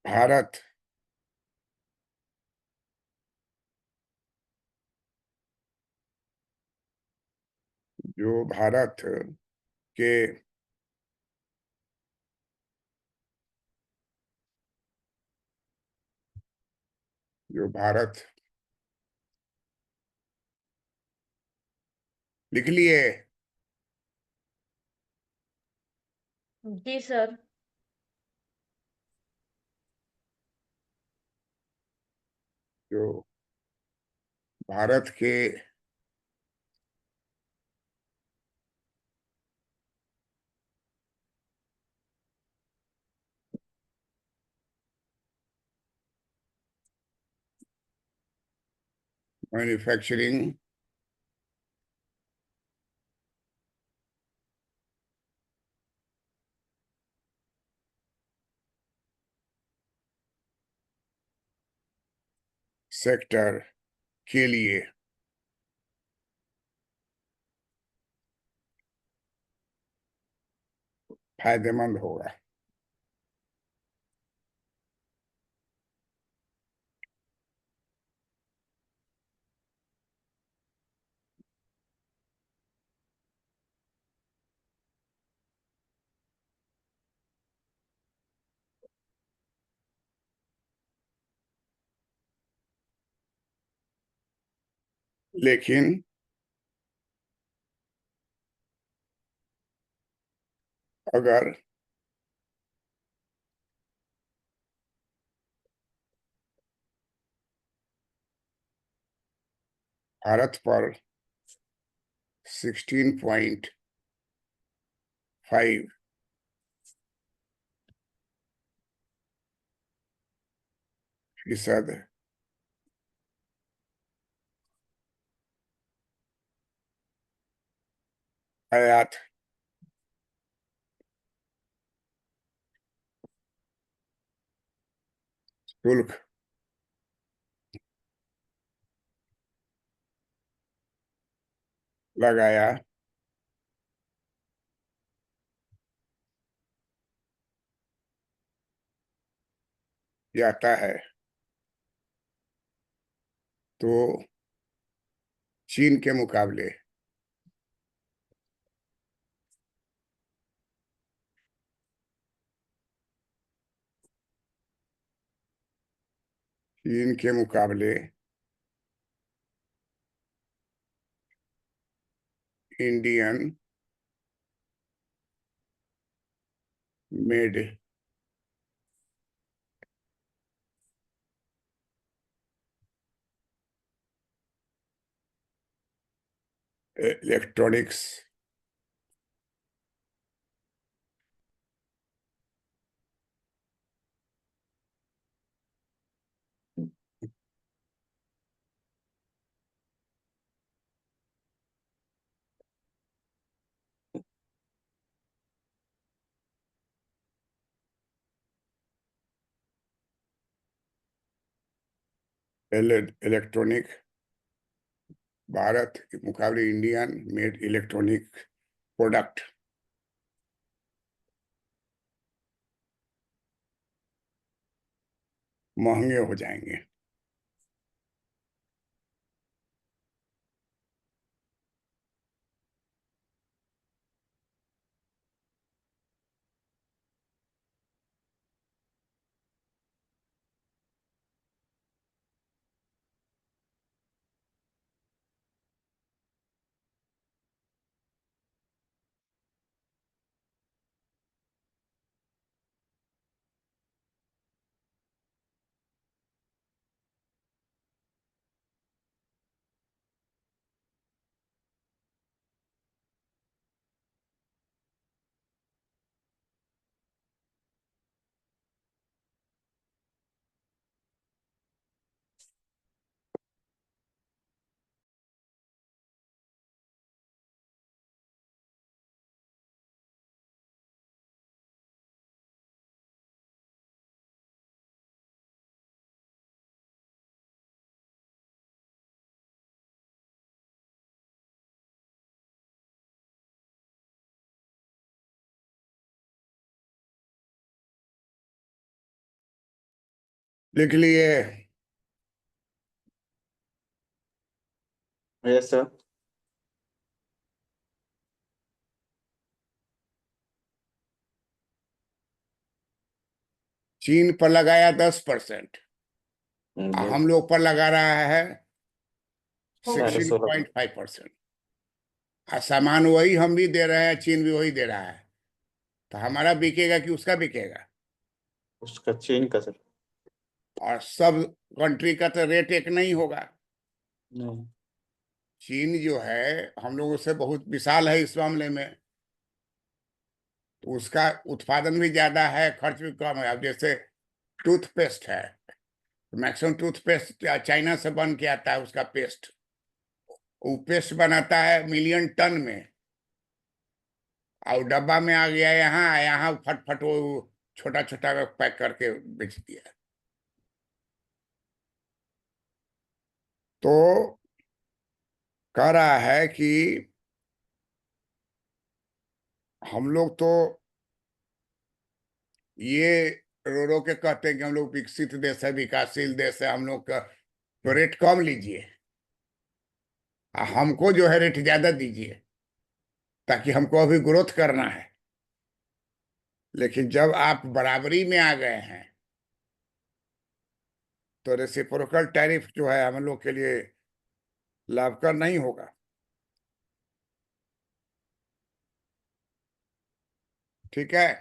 भारत के जो भारत लिख लिए जी सर। जो भारत के मैन्युफैक्चरिंग सेक्टर के लिए फायदेमंद होगा। लेकिन अगर भारत पर 16.5% आयात शुल्क लगाया जाता है तो चीन के मुकाबले चीन के मुकाबले Indian made electronics electronic Bharat के मुकाबले इंडियन मेड इलेक्ट्रॉनिक प्रोडक्ट महंगे हो जाएंगे। लिख लिए? Yes sir. चीन पर लगाया 10%, जी। हम लोग पर लगा रहा है 16। 16.5%। सामान वही हम भी दे रहे हैं, चीन भी वही दे रहा है, तो हमारा बिकेगा कि उसका बिकेगा? उसका चीन का सर। और सब कंट्री का तो रेट एक नहीं होगा। नहीं। चीन जो है हम लोगों से बहुत विशाल है इस मामले में, तो उसका उत्पादन भी ज्यादा है, खर्च भी कम है। अब जैसे टूथपेस्ट है, मैक्सिमम टूथपेस्ट चाइना से बन के आता है, उसका पेस्ट, वो पेस्ट बनाता है मिलियन टन में, और डब्बा में आ गया यहाँ, यहाँ फटफट वो छोटा छोटा पैक करके बेच दिया। तो कह रहा है कि हम लोग तो ये रो रो के कहते हैं कि हम लोग विकसित देश है, विकासशील देश है, हम लोग का तो रेट कम लीजिए, हमको जो है रेट ज्यादा दीजिए, ताकि हमको अभी ग्रोथ करना है। लेकिन जब आप बराबरी में आ गए हैं तो रेसिप्रोकल टैरिफ जो है हम लोग के लिए लाभकर नहीं होगा। ठीक है,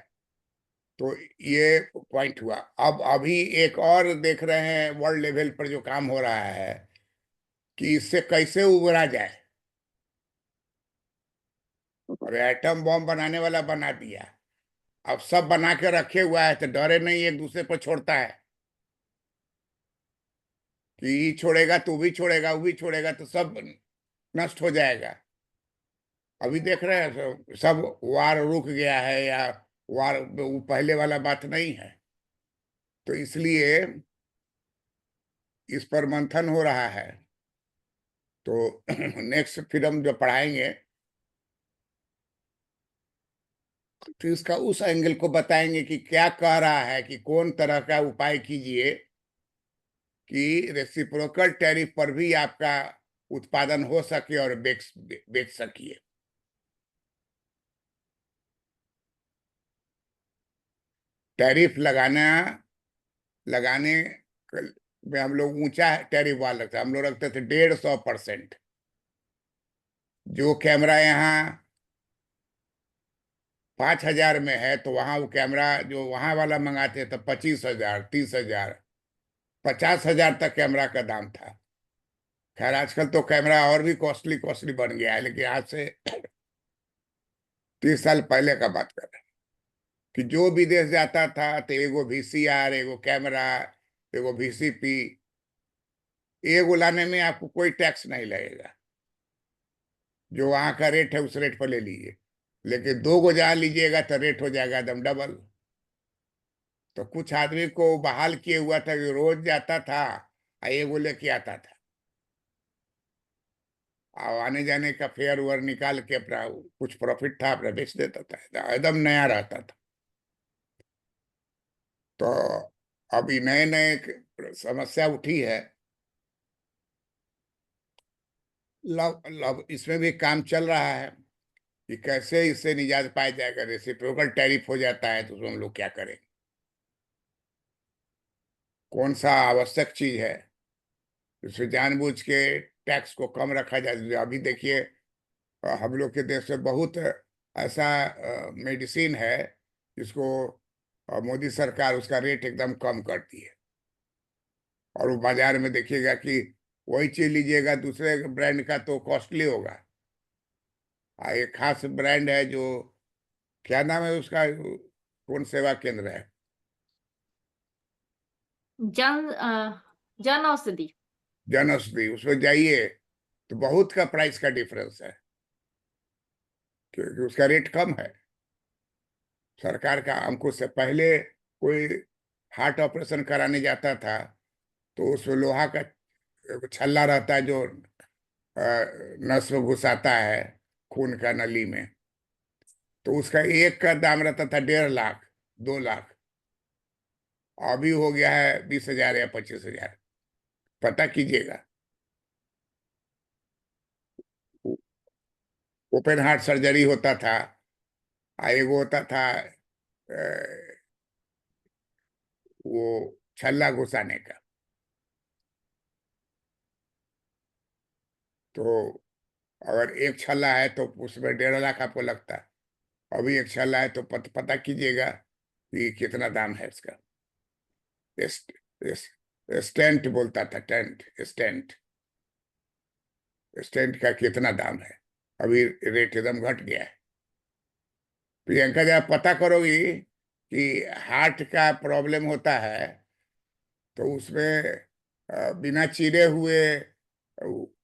तो ये पॉइंट हुआ। अब अभी एक और देख रहे हैं वर्ल्ड लेवल पर जो काम हो रहा है कि इससे कैसे उबरा जाए। और एटम बॉम्ब बनाने वाला बना दिया, अब सब बना के रखे हुआ है, तो डरे नहीं, एक दूसरे पर छोड़ता है कि ये छोड़ेगा तो भी छोड़ेगा, वो भी छोड़ेगा, तो सब नष्ट हो जाएगा। अभी देख रहे हैं सब वार रुक गया है, या वार वो पहले वाला बात नहीं है। तो इसलिए इस पर मंथन हो रहा है तो नेक्स्ट फिर हम जो पढ़ाएंगे तो इसका उस एंगल को बताएंगे कि क्या कह रहा है, कि कौन तरह का उपाय कीजिए कि रेसिप्रोकल टैरिफ पर भी आपका उत्पादन हो सके और बेच सकिए। टैरिफ लगाने में हम लोग ऊंचा टैरिफ वाला रखते, हम लोग रखते थे 150%। जो कैमरा यहाँ 5,000 में है तो वहां वो कैमरा जो वहां वाला मंगाते तो 25,000, 30,000, 50,000 तक कैमरा का दाम था। खैर आजकल तो कैमरा और भी कॉस्टली कॉस्टली बन गया है, लेकिन आज से 30 साल पहले का बात कर रहे हैं कि जो विदेश जाता था तो एगो VCR, एगो कैमरा, एगो VCP, एगो लाने में आपको कोई टैक्स नहीं लगेगा। जो वहां का रेट है उस रेट पर ले लीजिए, लेकिन 2 गो जहां लीजिएगा तो रेट हो जाएगा एकदम डबल। तो कुछ आदमी को बहाल किए हुआ था कि रोज जाता था और एगो लेके आता था और आने जाने का फेयर वेयर निकाल के अपना कुछ प्रॉफिट था अपना बेच देता था, एकदम नया रहता था। तो अभी नए नए समस्या उठी है। लव लव इसमें भी काम चल रहा है कि कैसे इससे निजात पाया जाएगा। रेसिप्रोकल टैरिफ हो जाता है तो उसमें हम लोग क्या करें, कौन सा आवश्यक चीज है, इससे जानबूझ के टैक्स को कम रखा जाए। अभी देखिए हम लोग के देश में बहुत ऐसा मेडिसिन है जिसको मोदी सरकार उसका रेट एकदम कम करती है, और वो बाजार में देखिएगा कि वही चीज लीजिएगा दूसरे ब्रांड का तो कॉस्टली होगा। एक खास ब्रांड है जो, क्या नाम है उसका, कौन सेवा केंद्र है, जन औषधि। जन औषधि, उसमें जाइए तो बहुत का प्राइस का डिफरेंस है क्योंकि उसका रेट कम है। सरकार का अंकुश से पहले कोई हार्ट ऑपरेशन कराने जाता था तो उसमें लोहा का छल्ला रहता है जो नस में घुसाता है खून का नली में, तो उसका एक का दाम रहता था 1.5 लाख, 2 लाख। अभी हो गया है 20,000 या 25,000। पता कीजिएगा। ओपन हार्ट सर्जरी होता था, एगो होता था वो छल्ला घुसाने का। तो अगर एक छल्ला है तो उसमें 1.5 लाख आपको लगता है। अभी एक छल्ला है तो पता कीजिएगा कि कितना दाम है इसका। स्टेंट बोलता था, स्टेंट स्टेंट का कितना दाम है, अभी रेट एकदम घट गया है। प्रियंका, जब पता करोगी कि हार्ट का प्रॉब्लम होता है तो उसमें बिना चीरे हुए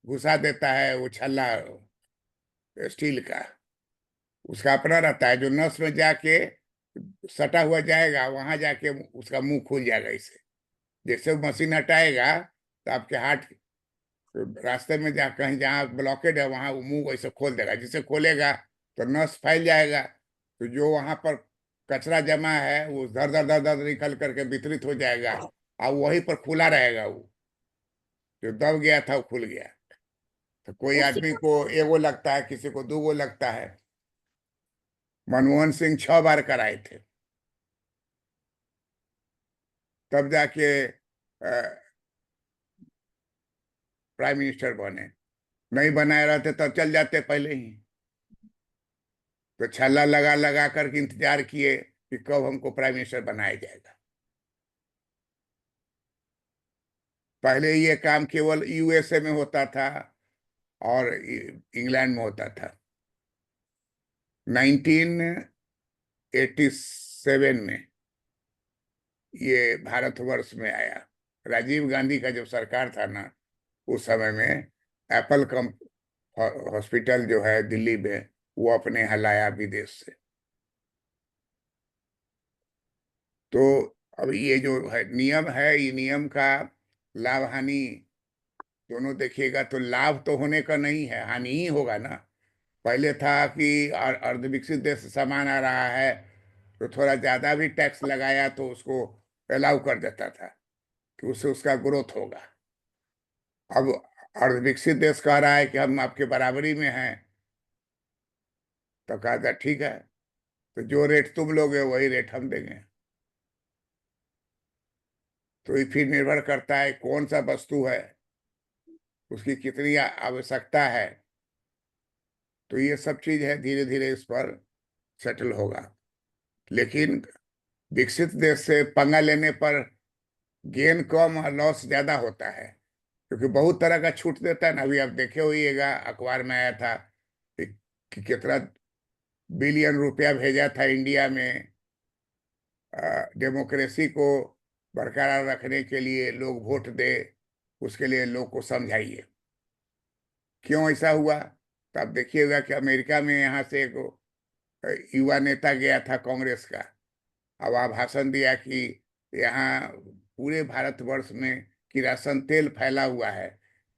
घुसा देता है वो छल्ला स्टील का। उसका अपना रहता है जो नस में जाके सटा हुआ जाएगा, वहां जाके उसका मुंह खुल जाएगा। इसे जैसे वो मशीन हटाएगा तो आपके हार्ट रास्ते में जहाँ कहीं जहाँ ब्लॉकेड है वहां वो मुंह वैसे खोल देगा। जिसे खोलेगा तो नस फैल जाएगा, तो जो वहां पर कचरा जमा है वो धर धर धर धर निकल करके वितरित हो जाएगा और वहीं पर खुला रहेगा। वो जो दब गया था वो खुल गया। तो कोई उससे आदमी को एगो लगता है, किसी को 2 गो लगता है। मनमोहन सिंह 6 बार कराए थे, तब जाके प्राइम मिनिस्टर बने। नहीं बनाए रहते तब चल जाते पहले ही। तो छल्ला लगा लगा करके इंतजार किए कि कब हमको प्राइम मिनिस्टर बनाया जाएगा। पहले ये काम केवल USA में होता था और इंग्लैंड में होता था। 1987 में ये भारतवर्ष में आया। राजीव गांधी का जब सरकार था ना, उस समय में एप्पल हॉस्पिटल जो है दिल्ली में वो अपने यहाँ लाया विदेश से। तो अब ये जो है नियम है, ये नियम का लाभ हानि दोनों देखिएगा तो लाभ तो होने का नहीं है, हानि ही होगा ना। पहले था कि अर्ध विकसित देश से सामान आ रहा है तो थोड़ा ज्यादा भी टैक्स लगाया तो उसको अलाउ कर देता था कि उससे उसका ग्रोथ होगा। अब अर्ध विकसित देश कह रहा है कि हम आपके बराबरी में हैं, तो कहा था ठीक है, तो जो रेट तुम लोगे वही रेट हम देंगे। तो ये फिर निर्भर करता है कौन सा वस्तु है, उसकी कितनी आवश्यकता है। तो ये सब चीज है, धीरे धीरे इस पर सेटल होगा। लेकिन विकसित देश से पंगा लेने पर गेन कम और लॉस ज्यादा होता है, क्योंकि बहुत तरह का छूट देता है ना। अभी आप देखे होइएगा, अखबार में आया था कि कितना बिलियन रुपया भेजा था इंडिया में डेमोक्रेसी को बरकरार रखने के लिए, लोग वोट दे, उसके लिए लोग को समझाइए क्यों ऐसा हुआ। तो आप देखिएगा कि अमेरिका में यहाँ से एक युवा नेता गया था कांग्रेस का, अब आप भाषण दिया कि यहाँ पूरे भारतवर्ष में किरासन तेल फैला हुआ है,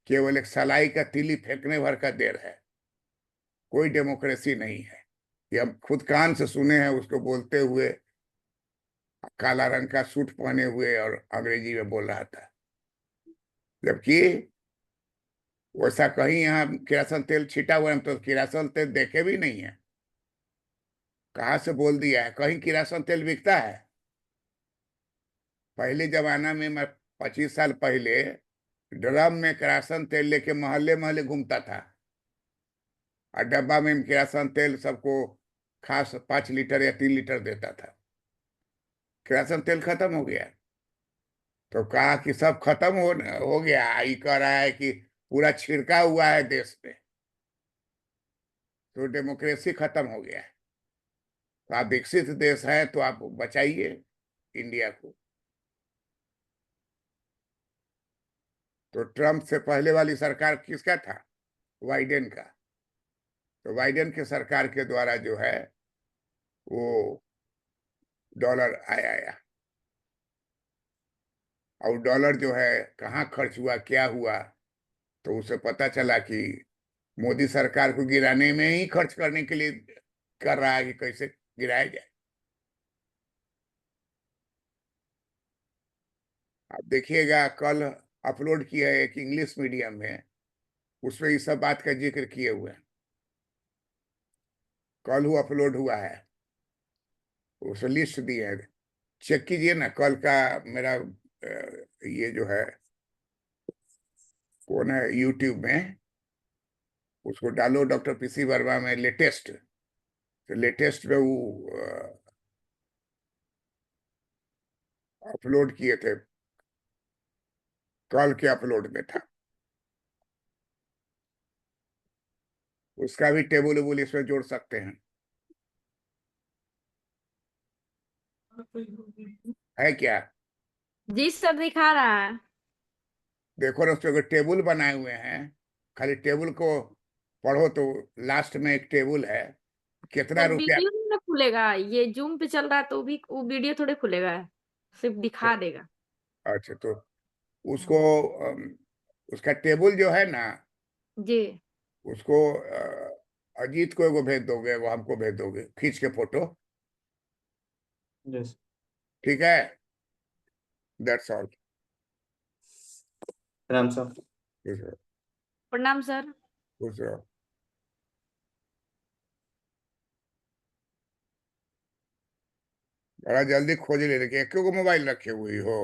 केवल एक सलाई का तीली फेंकने भर का देर है, कोई डेमोक्रेसी नहीं है। ये हम खुद कान से सुने हैं उसको बोलते हुए, काला रंग का सूट पहने हुए और अंग्रेजी में बोल रहा था। जबकि वैसा कहीं यहाँ किरासन तेल छिटा हुआ है, हम तो किरासन तेल देखे भी नहीं है। कहाँ से बोल दिया है, कहीं किरासन तेल बिकता है? पहले जमाना में, मैं 25 साल पहले ड्रम में किरासन तेल लेके मोहल्ले मोहल्ले घूमता था, और डब्बा में किरासन तेल सबको खास 5 लीटर या 3 लीटर देता था। किरासन तेल खत्म हो गया, तो कहा कि सब खत्म हो गया। ये कह रहा है कि पूरा छिड़का हुआ है देश में, तो डेमोक्रेसी खत्म हो गया है। तो आप विकसित देश है तो आप बचाइए इंडिया को। तो ट्रम्प से पहले वाली सरकार किसका था? बाइडेन का। तो बाइडेन के सरकार के द्वारा जो है वो डॉलर आया, और डॉलर जो है कहाँ खर्च हुआ, क्या हुआ, तो उसे पता चला कि मोदी सरकार को गिराने में ही खर्च करने के लिए कर रहा है कि कैसे गिराया जाए। आप देखिएगा, कल अपलोड किया है एक इंग्लिश मीडियम में, उसमें इस सब बात का जिक्र किए हुए हैं। कल वो अपलोड हुआ है, उसे लिस्ट दी है, चेक कीजिए ना। कल का मेरा ये जो है कौन है, यूट्यूब में उसको डालो, डॉक्टर पीसी वर्मा में लेटेस्ट, तो लेटेस्ट में वो अपलोड किए थे, कल के अपलोड में था। उसका भी टेबल वेबुल इसमें जोड़ सकते हैं, है क्या? जी सर, दिखा रहा है। देखो ना, उसमें टेबल बनाए हुए हैं, खाली टेबल को पढ़ो तो लास्ट में एक टेबल है, कितना सर रुपया। वीडियो नहीं ना खुलेगा, ये जूम पे चल रहा है तो भी वो वीडियो थोड़े खुलेगा, सिर्फ दिखा देगा। अच्छा, तो उसको उसका टेबल जो है ना, जी। उसको अजीत को एगो भेज दोगे, वो हमको भेज दोगे खींच के फोटो, यस। ठीक है? That's all. राम साहब। प्रणाम सर। खुश रहो। बड़ा जल्दी खोज ले, लेके एक को मोबाइल रखे हुई हो।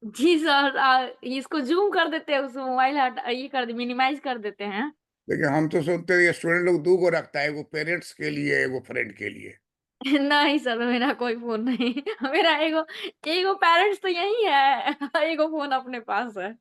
जी सर, इसको जूम कर देते हैं, उसको मोबाइल हटा, ये कर दे, मिनिमाइज कर देते हैं। लेकिन हम तो सुनते हैं स्टूडेंट लोग 2 गो रखता है, एगो पेरेंट्स के लिए, एगो फ्रेंड के लिए। नहीं सर, मेरा कोई फोन नहीं। मेरा एगो एगो पेरेंट्स तो यही है, एगो फोन अपने पास है।